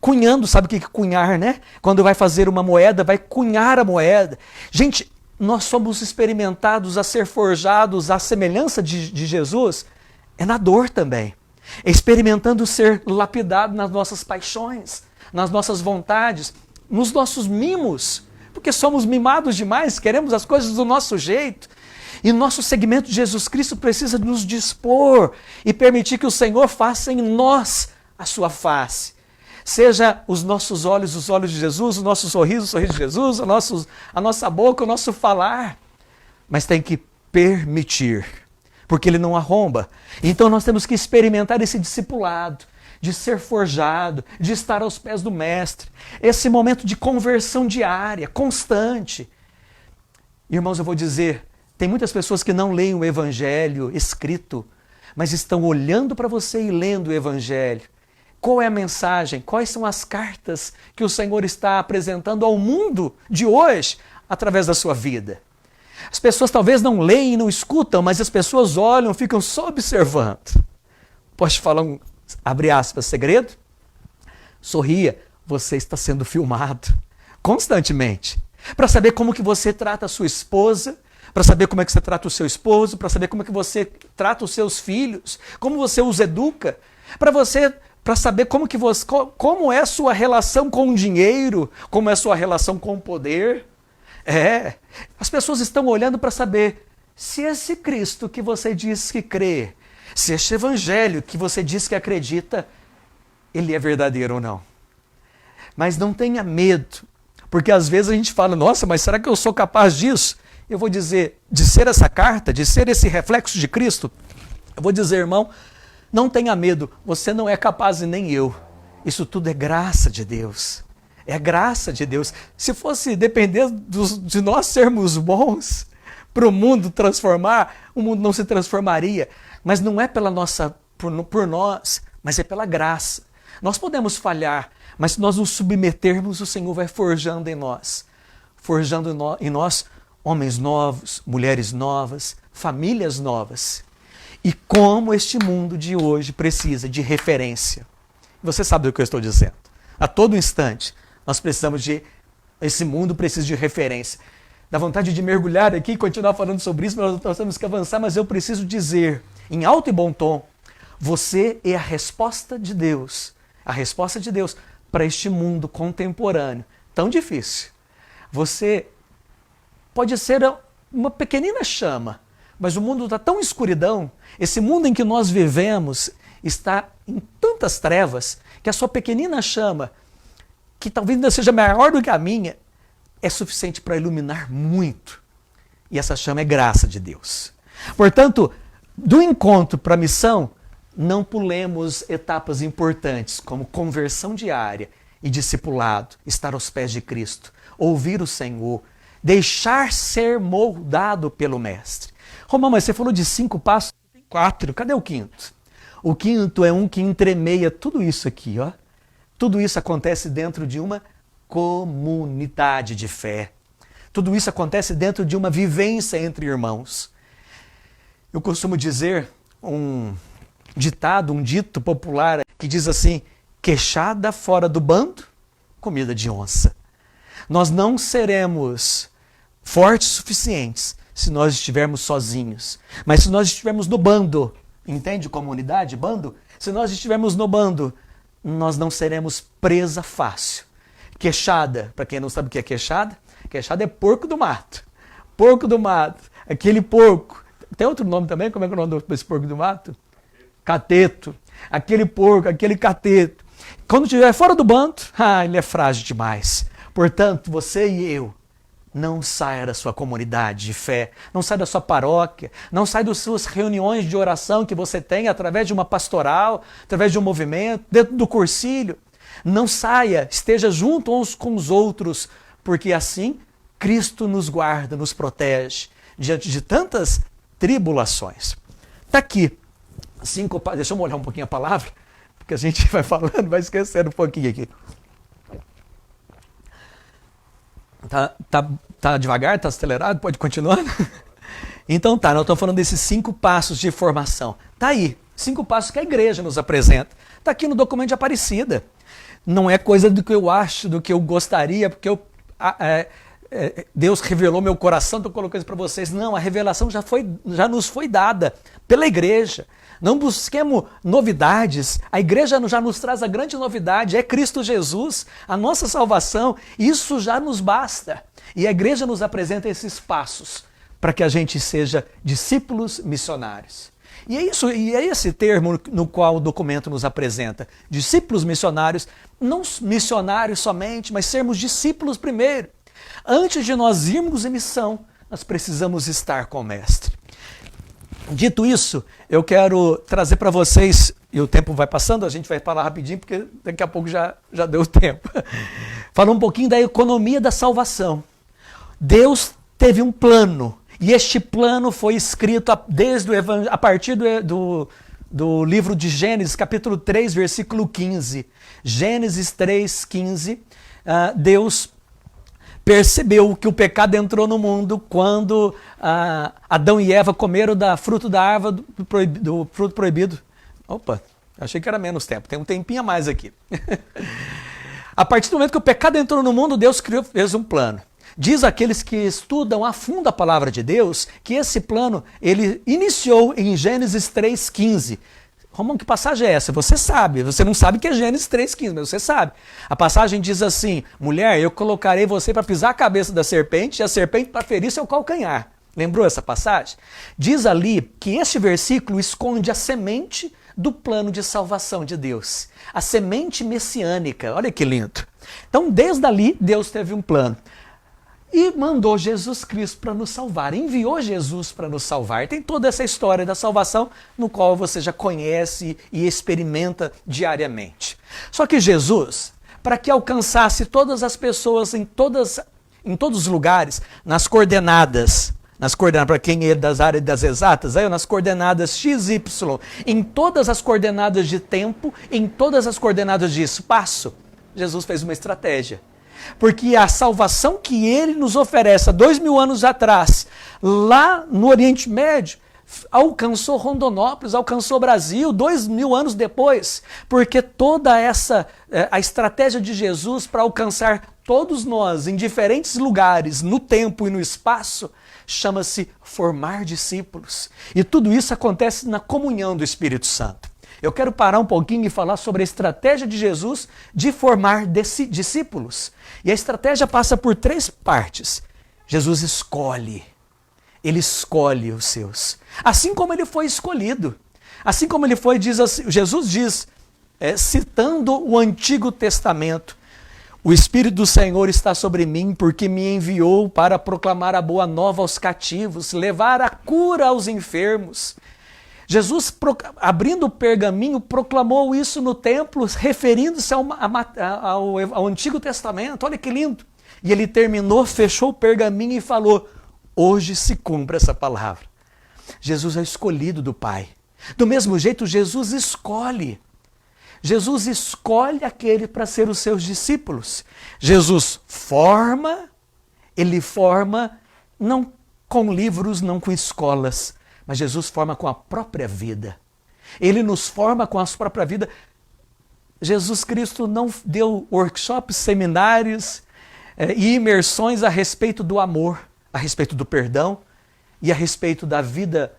Cunhando, sabe o que é cunhar, né? Quando vai fazer uma moeda, vai cunhar a moeda. Gente, nós somos experimentados a ser forjados à semelhança de Jesus, é na dor também. É experimentando ser lapidado nas nossas paixões, nas nossas vontades, nos nossos mimos, porque somos mimados demais, queremos as coisas do nosso jeito. E nosso segmento de Jesus Cristo precisa nos dispor e permitir que o Senhor faça em nós a sua face. Seja os nossos olhos, os olhos de Jesus, o nosso sorriso, o sorriso de Jesus, a nossa boca, o nosso falar. Mas tem que permitir, porque ele não arromba. Então nós temos que experimentar esse discipulado, de ser forjado, de estar aos pés do Mestre. Esse momento de conversão diária, constante. Irmãos, eu vou dizer, tem muitas pessoas que não leem o Evangelho escrito, mas estão olhando para você e lendo o Evangelho. Qual é a mensagem? Quais são as cartas que o Senhor está apresentando ao mundo de hoje através da sua vida? As pessoas talvez não leem e não escutam, mas as pessoas olham, ficam só observando. Posso te falar abre aspas, segredo? Sorria, você está sendo filmado constantemente. Para saber como que você trata a sua esposa, para saber como é que você trata o seu esposo, para saber como é que você trata os seus filhos, como você os educa, para saber como é a sua relação com o dinheiro, como é a sua relação com o poder. As pessoas estão olhando para saber se esse Cristo que você diz que crê, se este evangelho que você diz que acredita, ele é verdadeiro ou não. Mas não tenha medo, porque às vezes a gente fala, nossa, mas será que eu sou capaz disso? Eu vou dizer, de ser essa carta, de ser esse reflexo de Cristo, eu vou dizer, irmão, não tenha medo, você não é capaz e nem eu. Isso tudo é graça de Deus. É graça de Deus. Se fosse depender de nós sermos bons para o mundo transformar, o mundo não se transformaria. Mas não é por nós, mas é pela graça. Nós podemos falhar, mas se nós nos submetermos, o Senhor vai forjando em nós. Forjando em nós homens novos, mulheres novas, famílias novas. E como este mundo de hoje precisa de referência. Você sabe do que eu estou dizendo. A todo instante, esse mundo precisa de referência. Dá vontade de mergulhar aqui e continuar falando sobre isso, mas nós temos que avançar, mas eu preciso dizer, em alto e bom tom, você é a resposta de Deus para este mundo contemporâneo, tão difícil. Você pode ser uma pequenina chama, mas o mundo está tão escuridão, esse mundo em que nós vivemos está em tantas trevas, que a sua pequenina chama, que talvez ainda seja maior do que a minha, é suficiente para iluminar muito. E essa chama é graça de Deus. Portanto, do encontro para a missão, não pulemos etapas importantes, como conversão diária e discipulado, estar aos pés de Cristo, ouvir o Senhor, deixar ser moldado pelo Mestre. Romão, mas você falou de 5 passos, tem 4, cadê o 5º? O 5º é um que entremeia tudo isso aqui, ó. Tudo isso acontece dentro de uma comunidade de fé. Tudo isso acontece dentro de uma vivência entre irmãos. Eu costumo dizer um dito popular que diz assim, queixada fora do bando, comida de onça. Nós não seremos fortes suficientes se nós estivermos sozinhos. Mas se nós estivermos no bando, entende comunidade, bando? Se nós estivermos no bando, nós não seremos presa fácil. Queixada, para quem não sabe o que é queixada, queixada é porco do mato. Porco do mato, aquele porco. Tem outro nome também? Como é que é o nome desse porco do mato? Cateto. Aquele porco, aquele cateto. Quando estiver fora do bando, ele é frágil demais. Portanto, você e eu, não saia da sua comunidade de fé, não saia da sua paróquia, não saia das suas reuniões de oração que você tem através de uma pastoral, através de um movimento, dentro do cursilho. Não saia, esteja junto uns com os outros, porque assim Cristo nos guarda, nos protege diante de tantas tribulações. Está aqui, deixa eu molhar um pouquinho a palavra, porque a gente vai falando, vai esquecendo um pouquinho aqui. Tá devagar, tá acelerado? Pode continuar? Então nós estamos falando desses 5 passos de formação. Tá aí, 5 passos que a igreja nos apresenta. Está aqui no documento de Aparecida. Não é coisa do que eu acho, do que eu gostaria, porque Deus revelou meu coração, estou colocando isso para vocês. Não, a revelação já nos foi dada pela igreja. Não busquemos novidades. A igreja já nos traz a grande novidade, é Cristo Jesus, a nossa salvação. Isso já nos basta. E a igreja nos apresenta esses passos para que a gente seja discípulos missionários. E é esse termo no qual o documento nos apresenta. Discípulos missionários, não missionários somente, mas sermos discípulos primeiro. Antes de nós irmos em missão, nós precisamos estar com o Mestre. Dito isso, eu quero trazer para vocês, e o tempo vai passando, a gente vai falar rapidinho, porque daqui a pouco já deu tempo. Falar um pouquinho da economia da salvação. Deus teve um plano, e este plano foi escrito a partir do livro de Gênesis, capítulo 3, versículo 15. Gênesis 3, 15, Deus percebeu que o pecado entrou no mundo quando Adão e Eva comeram da fruto da árvore do fruto proibido. Opa, achei que era menos tempo, tem um tempinho a mais aqui. A partir do momento que o pecado entrou no mundo, Deus fez um plano. Diz aqueles que estudam a fundo a palavra de Deus que esse plano ele iniciou em Gênesis 3,15. Romão, que passagem é essa? Você sabe, você não sabe que é Gênesis 3,15, mas você sabe. A passagem diz assim, mulher, eu colocarei você para pisar a cabeça da serpente e a serpente para ferir seu calcanhar. Lembrou essa passagem? Diz ali que este versículo esconde a semente do plano de salvação de Deus. A semente messiânica. Olha que lindo. Então, desde ali, Deus teve um plano. E mandou Jesus Cristo para nos salvar. Enviou Jesus para nos salvar. Tem toda essa história da salvação, no qual você já conhece e experimenta diariamente. Só que Jesus, para que alcançasse todas as pessoas em todos os lugares, nas coordenadas, para quem é das áreas das exatas, nas coordenadas x, y, em todas as coordenadas de tempo, em todas as coordenadas de espaço, Jesus fez uma estratégia. Porque a salvação que ele nos oferece há 2000 anos atrás, lá no Oriente Médio, alcançou Rondonópolis, alcançou o Brasil 2000 anos depois, porque toda a estratégia de Jesus para alcançar todos nós em diferentes lugares, no tempo e no espaço, chama-se formar discípulos. E tudo isso acontece na comunhão do Espírito Santo. Eu quero parar um pouquinho e falar sobre a estratégia de Jesus de formar discípulos. E a estratégia passa por 3 partes. Jesus escolhe. Ele escolhe os seus. Assim como ele foi escolhido. Assim como ele foi, Jesus diz, citando o Antigo Testamento, o Espírito do Senhor está sobre mim, porque me enviou para proclamar a boa nova aos cativos, levar a cura aos enfermos. Jesus, abrindo o pergaminho, proclamou isso no templo, referindo-se ao Antigo Testamento. Olha que lindo. E ele terminou, fechou o pergaminho e falou: hoje se cumpre essa palavra. Jesus é escolhido do Pai. Do mesmo jeito, Jesus escolhe. Jesus escolhe aquele para ser os seus discípulos. Jesus forma, ele forma não com livros, não com escolas, mas Jesus forma com a própria vida. Ele nos forma com a sua própria vida. Jesus Cristo não deu workshops, seminários e imersões a respeito do amor, a respeito do perdão e a respeito da vida,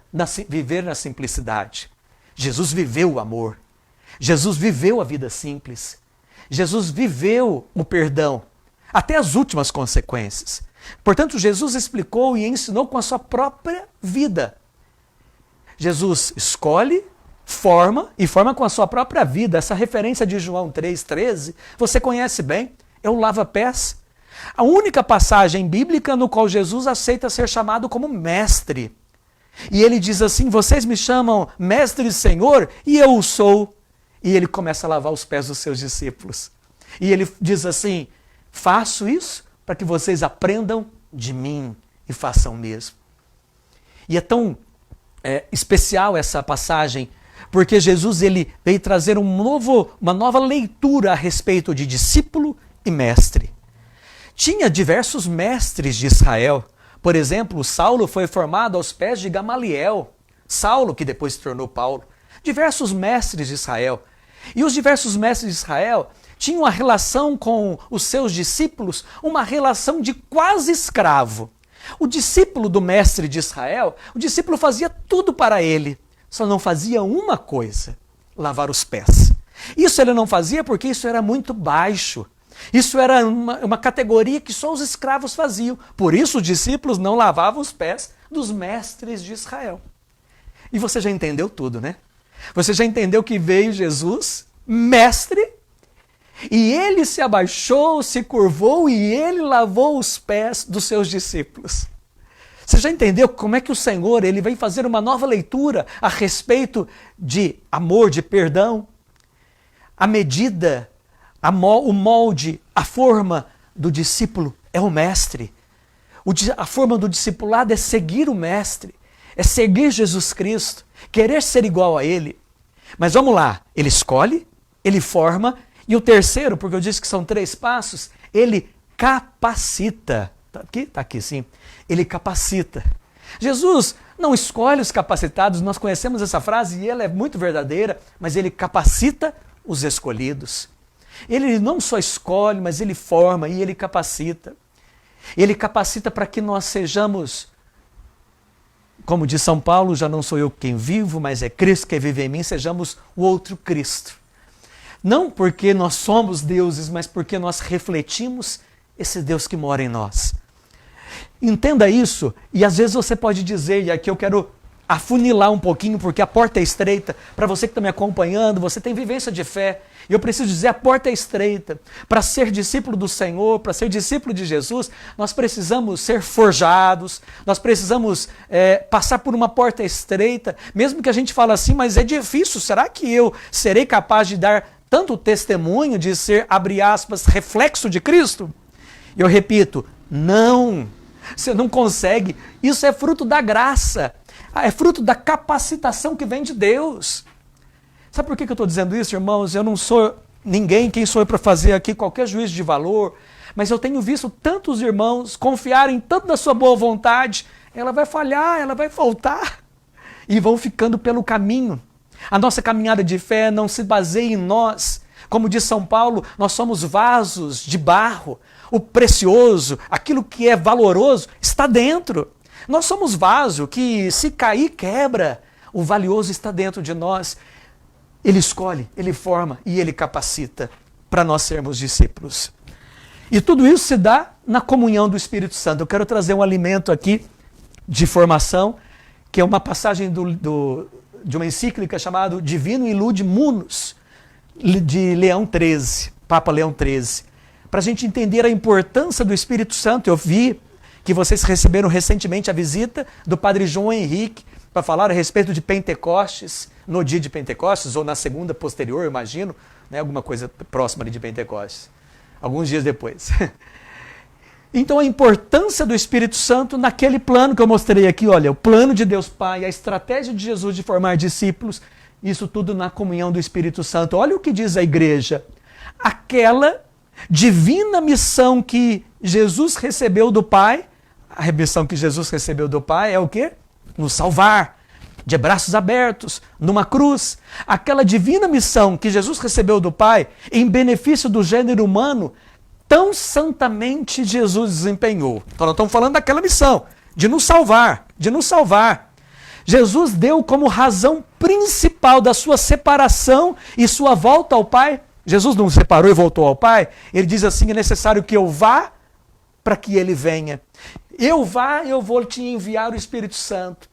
viver na simplicidade. Jesus viveu o amor. Jesus viveu a vida simples. Jesus viveu o perdão, até as últimas consequências. Portanto, Jesus explicou e ensinou com a sua própria vida. Jesus escolhe, forma e forma com a sua própria vida. Essa referência de João 3,13, você conhece bem, é o lava-pés. A única passagem bíblica no qual Jesus aceita ser chamado como mestre. E ele diz assim: vocês me chamam mestre e senhor, e eu o sou. E ele começa a lavar os pés dos seus discípulos. E ele diz assim: faço isso para que vocês aprendam de mim e façam o mesmo. E é tão especial essa passagem, porque Jesus ele veio trazer uma nova leitura a respeito de discípulo e mestre. Tinha diversos mestres de Israel. Por exemplo, Saulo foi formado aos pés de Gamaliel. Saulo, que depois se tornou Paulo. Diversos mestres de Israel. E os diversos mestres de Israel tinham uma relação com os seus discípulos, uma relação de quase escravo. O discípulo do mestre de Israel, o discípulo fazia tudo para ele, só não fazia uma coisa: lavar os pés. Isso ele não fazia porque isso era muito baixo. Isso era uma categoria que só os escravos faziam. Por isso os discípulos não lavavam os pés dos mestres de Israel. E você já entendeu tudo, né? Você já entendeu que veio Jesus, mestre, e ele se abaixou, se curvou e ele lavou os pés dos seus discípulos. Você já entendeu como é que o Senhor ele vem fazer uma nova leitura a respeito de amor, de perdão? A medida, o molde, a forma do discípulo é o mestre. A forma do discipulado é seguir o mestre, é seguir Jesus Cristo, querer ser igual a ele. Mas vamos lá, ele escolhe, ele forma, e o terceiro, porque eu disse que são 3 passos, ele capacita. Está aqui sim. Ele capacita. Jesus não escolhe os capacitados, nós conhecemos essa frase e ela é muito verdadeira, mas ele capacita os escolhidos. Ele não só escolhe, mas ele forma e ele capacita. Ele capacita para que nós sejamos, como diz São Paulo, já não sou eu quem vivo, mas é Cristo que vive em mim, sejamos o outro Cristo. Não porque nós somos deuses, mas porque nós refletimos esse Deus que mora em nós. Entenda isso, e às vezes você pode dizer, e aqui eu quero afunilar um pouquinho, porque a porta é estreita. Para você que está me acompanhando, você tem vivência de fé. E eu preciso dizer, a porta é estreita. Para ser discípulo do Senhor, para ser discípulo de Jesus, nós precisamos ser forjados, nós precisamos passar por uma porta estreita, mesmo que a gente fale assim, mas é difícil, será que eu serei capaz de dar tanto testemunho, de ser, abre aspas, reflexo de Cristo? Eu repito, não, você não consegue, isso é fruto da graça. É fruto da capacitação que vem de Deus. Sabe por que eu estou dizendo isso, irmãos? Eu não sou ninguém, quem sou eu para fazer aqui qualquer juízo de valor, mas eu tenho visto tantos irmãos confiarem tanto na sua boa vontade, ela vai falhar, ela vai faltar, e vão ficando pelo caminho. A nossa caminhada de fé não se baseia em nós. Como diz São Paulo, nós somos vasos de barro. O precioso, aquilo que é valoroso, está dentro. Nós somos vaso que, se cair, quebra. O valioso está dentro de nós. Ele escolhe, ele forma e ele capacita para nós sermos discípulos. E tudo isso se dá na comunhão do Espírito Santo. Eu quero trazer um alimento aqui de formação, que é uma passagem de uma encíclica chamada Divino Illude Munus, de Leão XIII, Papa Leão XIII. Para a gente entender a importância do Espírito Santo, eu vi que vocês receberam recentemente a visita do Padre João Henrique para falar a respeito de Pentecostes, no dia de Pentecostes, ou na segunda posterior, imagino, né, alguma coisa próxima ali de Pentecostes, alguns dias depois. Então a importância do Espírito Santo naquele plano que eu mostrei aqui, olha, o plano de Deus Pai, a estratégia de Jesus de formar discípulos, isso tudo na comunhão do Espírito Santo. Olha o que diz a igreja, aquela divina missão que Jesus recebeu do Pai. A missão que Jesus recebeu do Pai é o quê? Nos salvar, de braços abertos, numa cruz. Aquela divina missão que Jesus recebeu do Pai, em benefício do gênero humano, tão santamente Jesus desempenhou. Então nós estamos falando daquela missão, de nos salvar, de nos salvar. Jesus deu como razão principal da sua separação e sua volta ao Pai. Jesus não separou e voltou ao Pai. Ele diz assim, é necessário que eu vá para que ele venha. Eu vou te enviar o Espírito Santo.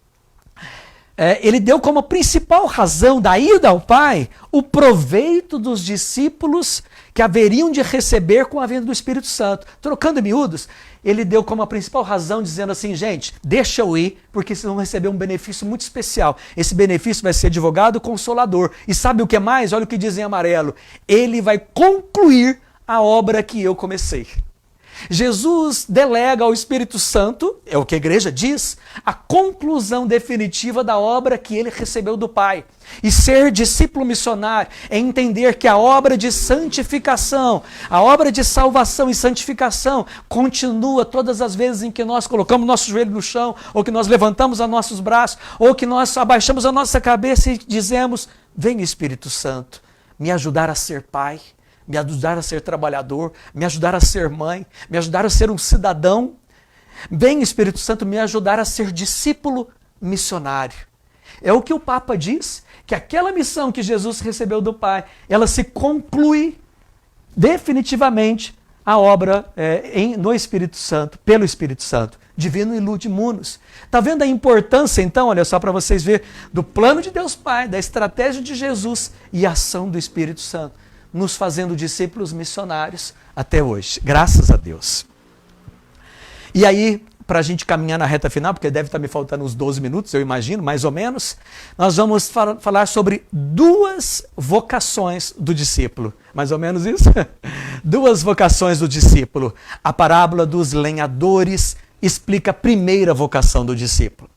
Ele deu como principal razão da ida ao Pai o proveito dos discípulos que haveriam de receber com a vinda do Espírito Santo. Trocando em miúdos, ele deu como a principal razão, dizendo assim, gente, deixa eu ir, porque vocês vão receber um benefício muito especial. Esse benefício vai ser advogado consolador. E sabe o que mais? Olha o que diz em amarelo. Ele vai concluir a obra que eu comecei. Jesus delega ao Espírito Santo, é o que a igreja diz, a conclusão definitiva da obra que ele recebeu do Pai. E ser discípulo missionário é entender que a obra de santificação, a obra de salvação e santificação continua todas as vezes em que nós colocamos nosso joelho no chão, ou que nós levantamos os nossos braços, ou que nós abaixamos a nossa cabeça e dizemos, vem Espírito Santo, me ajudar a ser pai, me ajudar a ser trabalhador, me ajudar a ser mãe, me ajudar a ser um cidadão. Vem, Espírito Santo, me ajudar a ser discípulo missionário. É o que o Papa diz, que aquela missão que Jesus recebeu do Pai, ela se conclui definitivamente a obra no Espírito Santo, pelo Espírito Santo. Divino Illude Munus. Está vendo a importância, então, olha só para vocês verem, do plano de Deus Pai, da estratégia de Jesus e a ação do Espírito Santo, nos fazendo discípulos missionários até hoje. Graças a Deus. E aí, para a gente caminhar na reta final, porque deve estar me faltando uns 12 minutos, eu imagino, mais ou menos, nós vamos falar sobre duas vocações do discípulo. Mais ou menos isso? Duas vocações do discípulo. A parábola dos lenhadores explica a primeira vocação do discípulo.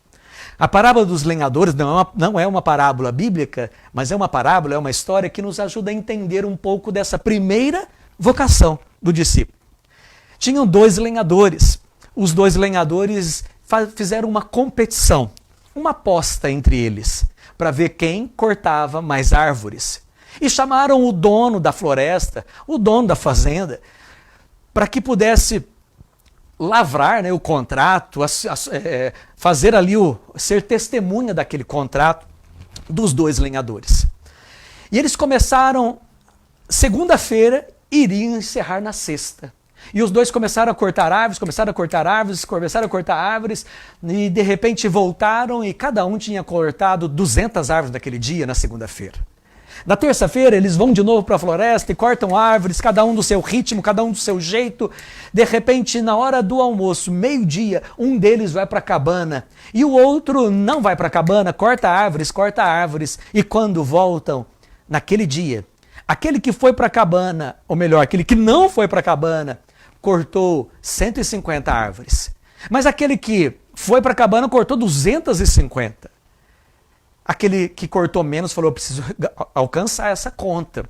A parábola dos lenhadores não é uma parábola bíblica, mas é uma parábola, é uma história que nos ajuda a entender um pouco dessa primeira vocação do discípulo. Tinham dois lenhadores. Os dois lenhadores fizeram uma competição, uma aposta entre eles, para ver quem cortava mais árvores. E chamaram o dono da floresta, o dono da fazenda, para que pudesse lavrar, né, o contrato, fazer ali ser testemunha daquele contrato dos dois lenhadores. E eles começaram segunda-feira, iriam encerrar na sexta. E os dois começaram a cortar árvores, e de repente voltaram e cada um tinha cortado 200 árvores naquele dia, na segunda-feira. Na terça-feira eles vão de novo para a floresta e cortam árvores, cada um do seu ritmo, cada um do seu jeito. De repente, na hora do almoço, meio-dia, um deles vai para a cabana e o outro não vai para a cabana, corta árvores. E quando voltam, naquele dia, aquele que foi para a cabana, ou melhor, aquele que não foi para a cabana, cortou 150 árvores. Mas aquele que foi para a cabana cortou 250. Aquele que cortou menos falou, eu preciso alcançar essa conta.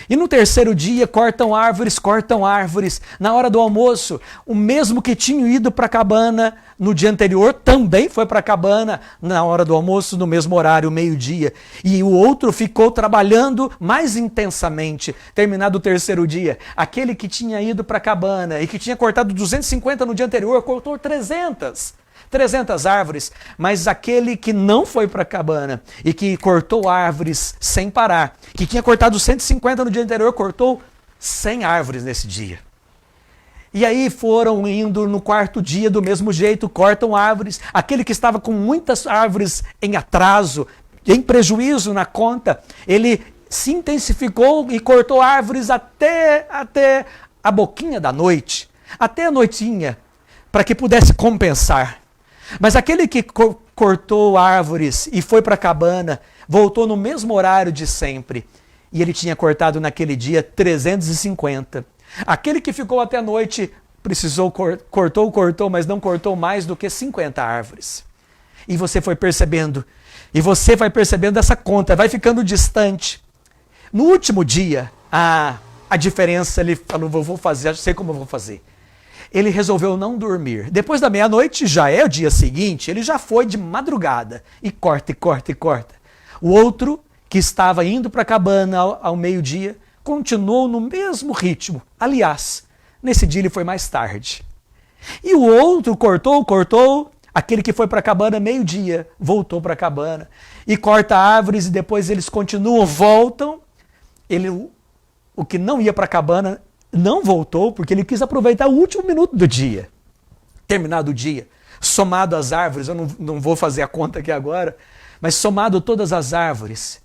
E no terceiro dia, cortam árvores. Na hora do almoço, o mesmo que tinha ido para a cabana no dia anterior, também foi para a cabana na hora do almoço, no mesmo horário, meio-dia. E o outro ficou trabalhando mais intensamente. Terminado o terceiro dia, aquele que tinha ido para a cabana e que tinha cortado 250 no dia anterior, cortou 300 árvores, mas aquele que não foi para a cabana e que cortou árvores sem parar, que tinha cortado 150 no dia anterior, cortou 100 árvores nesse dia. E aí foram indo no quarto dia do mesmo jeito, cortam árvores. Aquele que estava com muitas árvores em atraso, em prejuízo na conta, ele se intensificou e cortou árvores até a boquinha da noite, até a noitinha, para que pudesse compensar. Mas aquele que cortou árvores e foi para a cabana, voltou no mesmo horário de sempre. E ele tinha cortado naquele dia 350. Aquele que ficou até a noite, cortou, mas não cortou mais do que 50 árvores. E você foi percebendo, essa conta, vai ficando distante. No último dia, a diferença, ele falou, vou fazer, sei como eu vou fazer. Ele resolveu não dormir. Depois da meia-noite, já é o dia seguinte, ele já foi de madrugada. E corta. O outro, que estava indo para a cabana ao meio-dia, continuou no mesmo ritmo. Aliás, nesse dia ele foi mais tarde. E o outro cortou. Aquele que foi para a cabana meio-dia, voltou para a cabana. E corta árvores e depois eles continuam, voltam. O que não ia para a cabana não voltou, porque ele quis aproveitar o último minuto do dia. Terminado o dia, somado as árvores, eu não vou fazer a conta aqui agora, mas somado todas as árvores,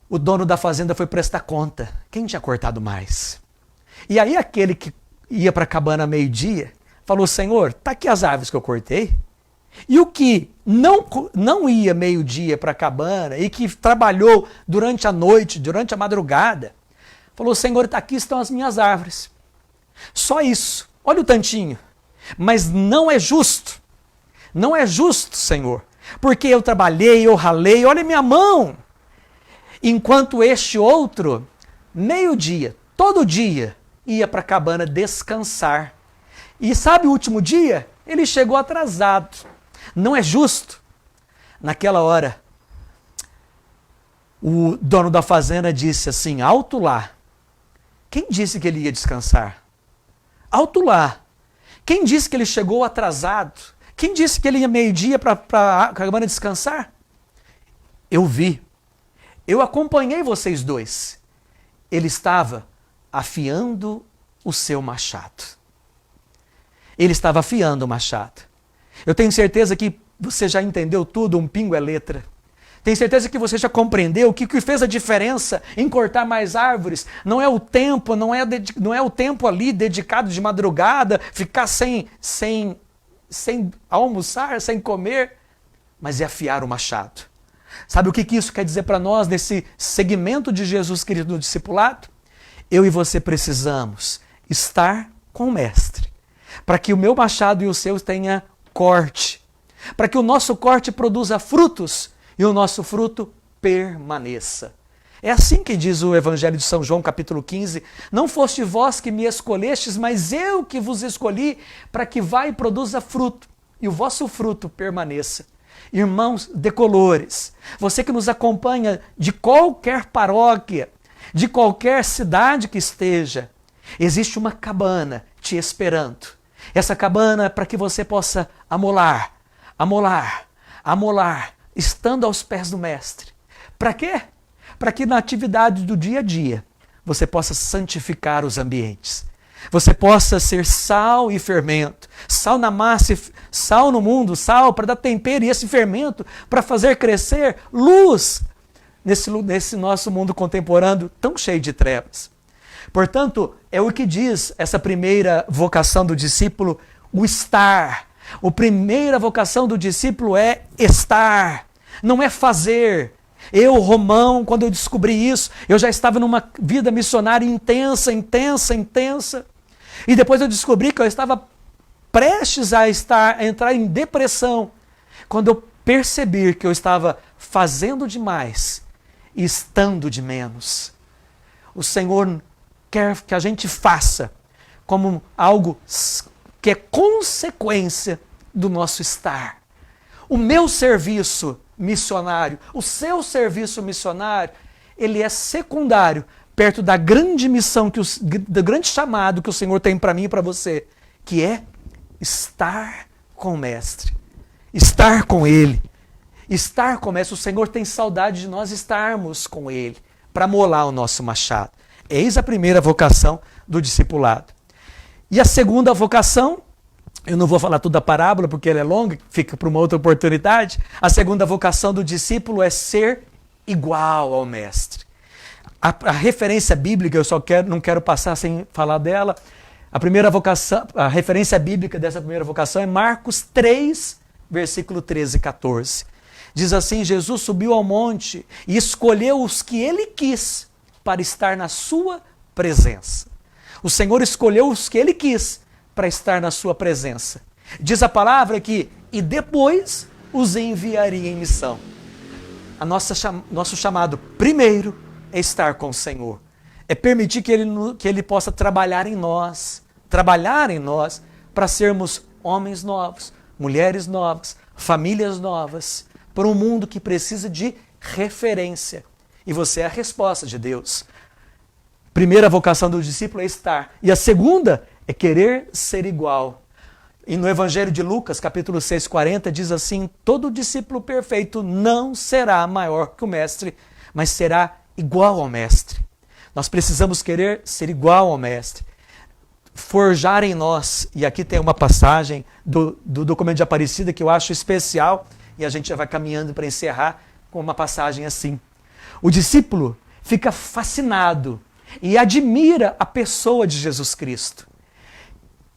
o dono da fazenda foi prestar conta. Quem tinha cortado mais? E aí aquele que ia para a cabana meio-dia, falou, Senhor, tá aqui as árvores que eu cortei. E o que não ia meio-dia para a cabana e que trabalhou durante a noite, durante a madrugada, falou, Senhor, está aqui estão as minhas árvores. Só isso. Olha o tantinho. Mas não é justo. Não é justo, Senhor. Porque eu trabalhei, eu ralei, olha minha mão. Enquanto este outro, meio-dia, todo dia, ia para a cabana descansar. E sabe o último dia? Ele chegou atrasado. Não é justo. Naquela hora, o dono da fazenda disse assim, alto lá. Quem disse que ele ia descansar? Alto lá. Quem disse que ele chegou atrasado? Quem disse que ele ia meio-dia para a cabana descansar? Eu vi. Eu acompanhei vocês dois. Ele estava afiando o seu machado. Ele estava afiando o machado. Eu tenho certeza que você já entendeu tudo, um pingo é letra. Tenho certeza que você já compreendeu que o que fez a diferença em cortar mais árvores não é o tempo, não é o tempo ali dedicado de madrugada, ficar sem almoçar, sem comer, mas é afiar o machado. Sabe o que isso quer dizer para nós nesse segmento de Jesus Cristo no discipulado? Eu e você precisamos estar com o Mestre, para que o meu machado e o seu tenha corte, para que o nosso corte produza frutos, e o nosso fruto permaneça. É assim que diz o Evangelho de São João, capítulo 15. Não foste vós que me escolhestes, mas eu que vos escolhi, para que vá e produza fruto, e o vosso fruto permaneça. Irmãos decolores, você que nos acompanha de qualquer paróquia, de qualquer cidade que esteja, existe uma cabana te esperando. Essa cabana é para que você possa amolar, estando aos pés do Mestre. Para quê? Para que na atividade do dia a dia você possa santificar os ambientes. você possa ser sal e fermento. Sal na massa, sal no mundo, sal para dar tempero e esse fermento para fazer crescer luz nesse nosso mundo contemporâneo tão cheio de trevas. Portanto, é o que diz essa primeira vocação do discípulo, o estar. A primeira vocação do discípulo é estar, não é fazer. Eu, Romão, quando eu descobri isso, eu já estava numa vida missionária intensa. E depois eu descobri que eu estava prestes a entrar em depressão, quando eu percebi que eu estava fazendo demais e estando de menos. O Senhor quer que a gente faça como algo que é consequência do nosso estar. O meu serviço missionário, o seu serviço missionário, ele é secundário perto da grande missão, do grande chamado que o Senhor tem para mim e para você, que é estar com o Mestre, estar com Ele, estar com o Mestre. O Senhor tem saudade de nós estarmos com Ele, para molar o nosso machado. Eis a primeira vocação do discipulado. E a segunda vocação, eu não vou falar toda a parábola porque ela é longa, fica para uma outra oportunidade. A segunda vocação do discípulo é ser igual ao Mestre. A referência bíblica, não quero passar sem falar dela. A referência bíblica dessa primeira vocação é Marcos 3, versículo 13 e 14. Diz assim: Jesus subiu ao monte e escolheu os que ele quis para estar na sua presença. O Senhor escolheu os que ele quis para estar na sua presença. Diz a palavra que, e depois os enviaria em missão. Nosso chamado primeiro é estar com o Senhor. É permitir que Ele possa trabalhar em nós para sermos homens novos, mulheres novas, famílias novas, para um mundo que precisa de referência. E você é a resposta de Deus. Primeira vocação do discípulo é estar. E a segunda é querer ser igual. E no Evangelho de Lucas, capítulo 6, 40, diz assim: todo discípulo perfeito não será maior que o Mestre, mas será igual ao Mestre. Nós precisamos querer ser igual ao Mestre. Forjar em nós, e aqui tem uma passagem do documento de Aparecida que eu acho especial, e a gente já vai caminhando para encerrar com uma passagem assim. O discípulo fica fascinado e admira a pessoa de Jesus Cristo.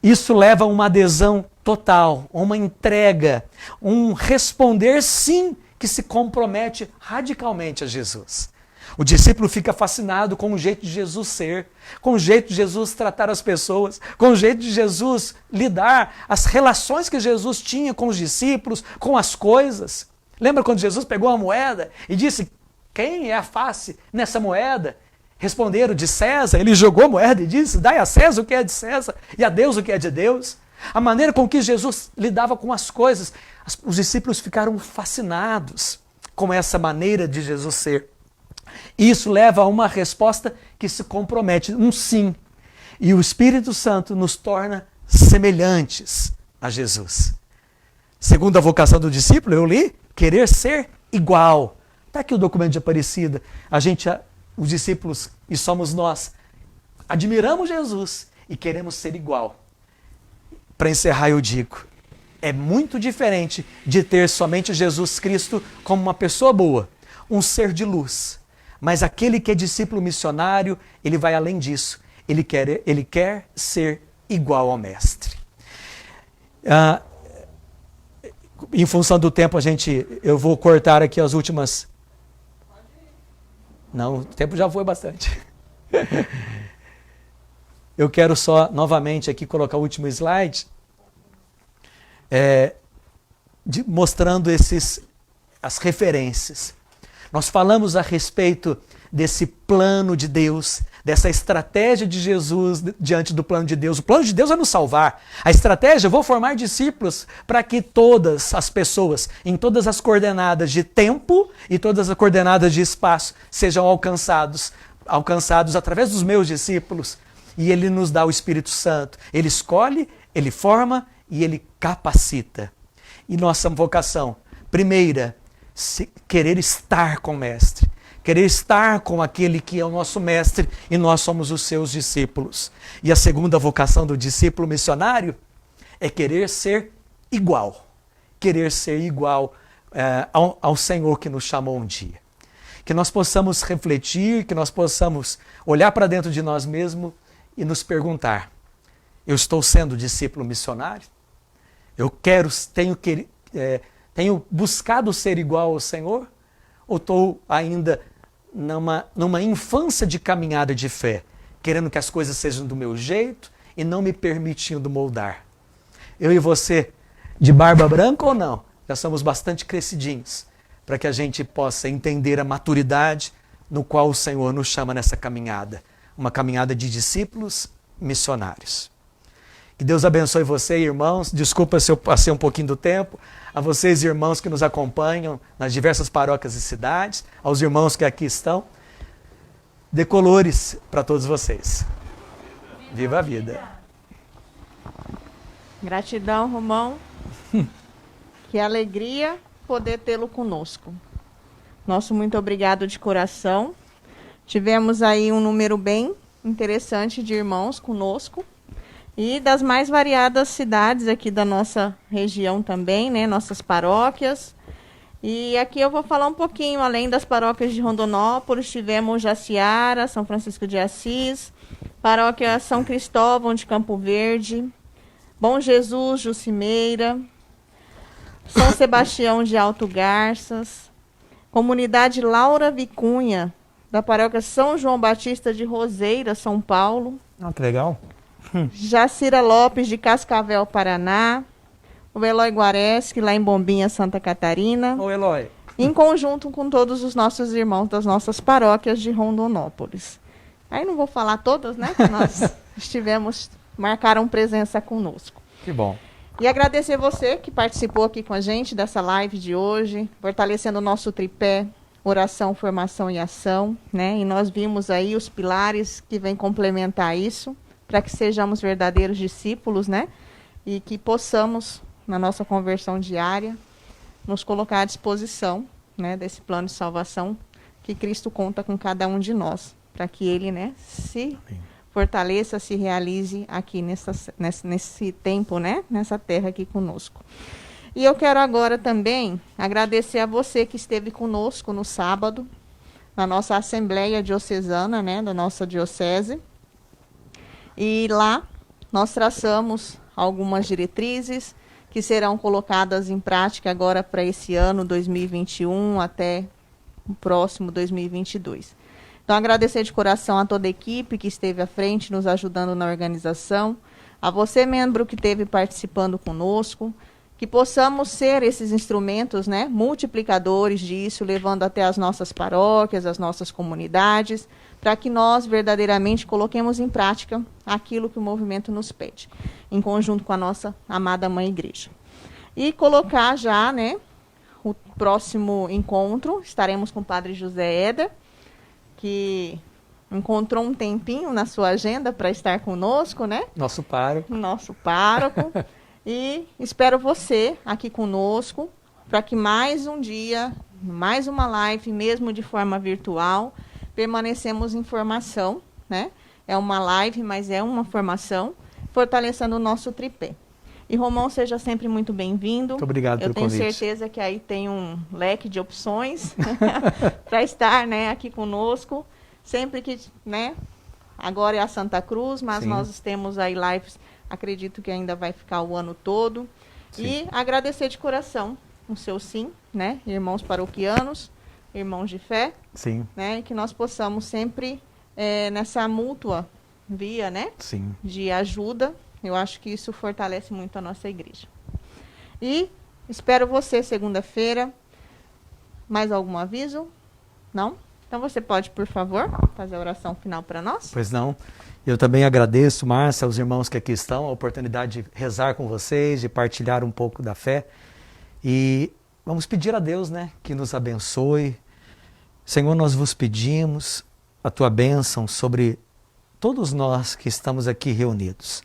Isso leva a uma adesão total, uma entrega, um responder sim que se compromete radicalmente a Jesus. O discípulo fica fascinado com o jeito de Jesus ser, com o jeito de Jesus tratar as pessoas, com o jeito de Jesus lidar, as relações que Jesus tinha com os discípulos, com as coisas. Lembra quando Jesus pegou uma moeda e disse: quem é a face nessa moeda? Responderam: de César. Ele jogou a moeda e disse: dai a César o que é de César e a Deus o que é de Deus. A maneira com que Jesus lidava com as coisas, os discípulos ficaram fascinados com essa maneira de Jesus ser. Isso leva a uma resposta que se compromete, um sim. E o Espírito Santo nos torna semelhantes a Jesus. Segundo a vocação do discípulo, eu li, querer ser igual. Está aqui o documento de Aparecida. Os discípulos, e somos nós, admiramos Jesus e queremos ser igual. Para encerrar, eu digo, é muito diferente de ter somente Jesus Cristo como uma pessoa boa, um ser de luz. Mas aquele que é discípulo missionário, ele vai além disso. Ele quer ser igual ao Mestre. Em função do tempo, eu vou cortar aqui as últimas... Não, o tempo já foi bastante. Eu quero só, novamente, aqui colocar o último slide, mostrando as referências. Nós falamos a respeito desse plano de Deus, dessa estratégia de Jesus diante do plano de Deus. O plano de Deus é nos salvar. A estratégia, eu vou formar discípulos para que todas as pessoas, em todas as coordenadas de tempo e todas as coordenadas de espaço, sejam alcançados através dos meus discípulos. E Ele nos dá o Espírito Santo. Ele escolhe, Ele forma e Ele capacita. E nossa vocação, primeira, querer estar com o Mestre, querer estar com aquele que é o nosso mestre e nós somos os seus discípulos. E a segunda vocação do discípulo missionário é querer ser igual ao Senhor que nos chamou um dia. Que nós possamos refletir, que nós possamos olhar para dentro de nós mesmos e nos perguntar: eu estou sendo discípulo missionário? Tenho buscado ser igual ao Senhor? Ou estou ainda numa infância de caminhada de fé, querendo que as coisas sejam do meu jeito e não me permitindo moldar? Eu e você, de barba branca ou não, já somos bastante crescidinhos, para que a gente possa entender a maturidade no qual o Senhor nos chama nessa caminhada, uma caminhada de discípulos missionários. Que Deus abençoe você, irmãos. Desculpa se eu passei um pouquinho do tempo. A vocês, irmãos que nos acompanham nas diversas paróquias e cidades, aos irmãos que aqui estão, dê colores para todos vocês. Viva a vida! Gratidão, Romão. Que alegria poder tê-lo conosco. Nosso muito obrigado de coração. Tivemos aí um número bem interessante de irmãos conosco e das mais variadas cidades aqui da nossa região também, né? Nossas paróquias. E aqui eu vou falar um pouquinho, além das paróquias de Rondonópolis, tivemos Jaciara, São Francisco de Assis, paróquia São Cristóvão de Campo Verde, Bom Jesus, Jucimeira, São Sebastião de Alto Garças, comunidade Laura Vicunha, da paróquia São João Batista de Roseira, São Paulo. Ah, que legal. Jacira Lopes de Cascavel, Paraná, o Eloy Guareschi, lá em Bombinha, Santa Catarina. Ô, Eloy. Em conjunto com todos os nossos irmãos das nossas paróquias de Rondonópolis. Aí não vou falar todas, né, que nós marcaram presença conosco. Que bom. E agradecer você que participou aqui com a gente dessa live de hoje, fortalecendo o nosso tripé, oração, formação e ação, né? E nós vimos aí os pilares que vêm complementar isso, para que sejamos verdadeiros discípulos, né? E que possamos, na nossa conversão diária, nos colocar à disposição, né, desse plano de salvação que Cristo conta com cada um de nós, para que ele, né, se fortaleça, se realize aqui nesse tempo, né, nessa terra aqui conosco. E eu quero agora também agradecer a você que esteve conosco no sábado, na nossa Assembleia Diocesana, né, da nossa diocese. E lá nós traçamos algumas diretrizes que serão colocadas em prática agora para esse ano 2021 até o próximo 2022. Então, agradecer de coração a toda a equipe que esteve à frente, nos ajudando na organização, a você, membro, que esteve participando conosco, que possamos ser esses instrumentos, né, multiplicadores disso, levando até as nossas paróquias, as nossas comunidades, para que nós verdadeiramente coloquemos em prática aquilo que o movimento nos pede, em conjunto com a nossa amada Mãe Igreja. E colocar já, né, o próximo encontro, estaremos com o Padre José Éder, que encontrou um tempinho na sua agenda para estar conosco, né? Nosso pároco. Nosso pároco. E espero você aqui conosco, para que mais um dia, mais uma live, mesmo de forma virtual, permanecemos em formação, né? É uma live, mas é uma formação, fortalecendo o nosso tripé. E Romão, seja sempre muito bem-vindo. Muito obrigado pelo convite. Eu tenho certeza que aí tem um leque de opções para estar, né, aqui conosco. Sempre que, né, agora é a Santa Cruz, mas sim, nós temos aí lives, acredito que ainda vai ficar o ano todo. Sim. E agradecer de coração o seu sim, né, irmãos paroquianos, irmãos de fé. Sim. Né, e que nós possamos sempre, nessa mútua via, né, sim, de ajuda. Eu acho que isso fortalece muito a nossa igreja. E espero você segunda-feira. Mais algum aviso? Não? Então você pode, por favor, fazer a oração final para nós? Pois não. Eu também agradeço, Márcia, aos irmãos que aqui estão, a oportunidade de rezar com vocês, de partilhar um pouco da fé. E vamos pedir a Deus, né, que nos abençoe. Senhor, nós vos pedimos a tua bênção sobre todos nós que estamos aqui reunidos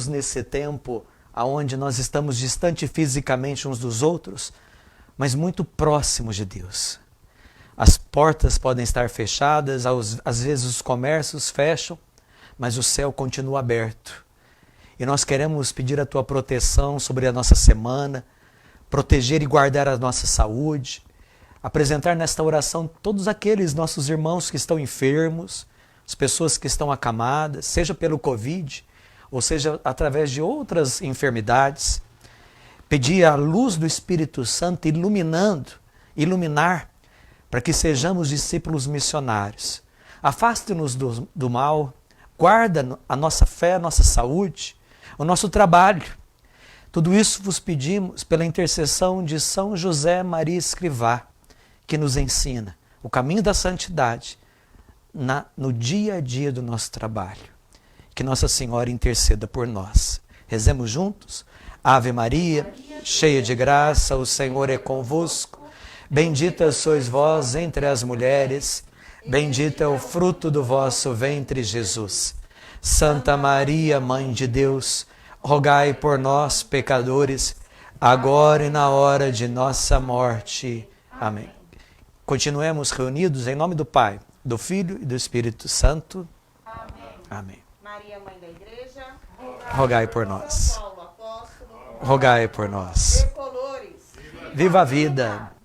nesse tempo onde nós estamos distantes fisicamente uns dos outros, mas muito próximos de Deus. As portas podem estar fechadas, às vezes os comércios fecham, mas o céu continua aberto. E nós queremos pedir a tua proteção sobre a nossa semana, proteger e guardar a nossa saúde, apresentar nesta oração todos aqueles nossos irmãos que estão enfermos, as pessoas que estão acamadas, seja pelo Covid, ou seja através de outras enfermidades. Pedir a luz do Espírito Santo iluminar, para que sejamos discípulos missionários. Afaste-nos do mal, guarda a nossa fé, a nossa saúde, o nosso trabalho. Tudo isso vos pedimos pela intercessão de São José Maria Escrivá, que nos ensina o caminho da santidade no dia a dia do nosso trabalho. Que Nossa Senhora interceda por nós. Rezemos juntos. Ave Maria, cheia de graça, o Senhor é convosco. Bendita sois vós entre as mulheres, bendito é o fruto do vosso ventre, Jesus. Santa Maria, Mãe de Deus, rogai por nós, pecadores, agora e na hora de nossa morte. Amém. Continuemos reunidos em nome do Pai, do Filho e do Espírito Santo. Amém. Amém. Maria, Mãe da Igreja, Rogai por nós. Paulo Apóstolo, Rogai por nós. Colores. Viva a vida!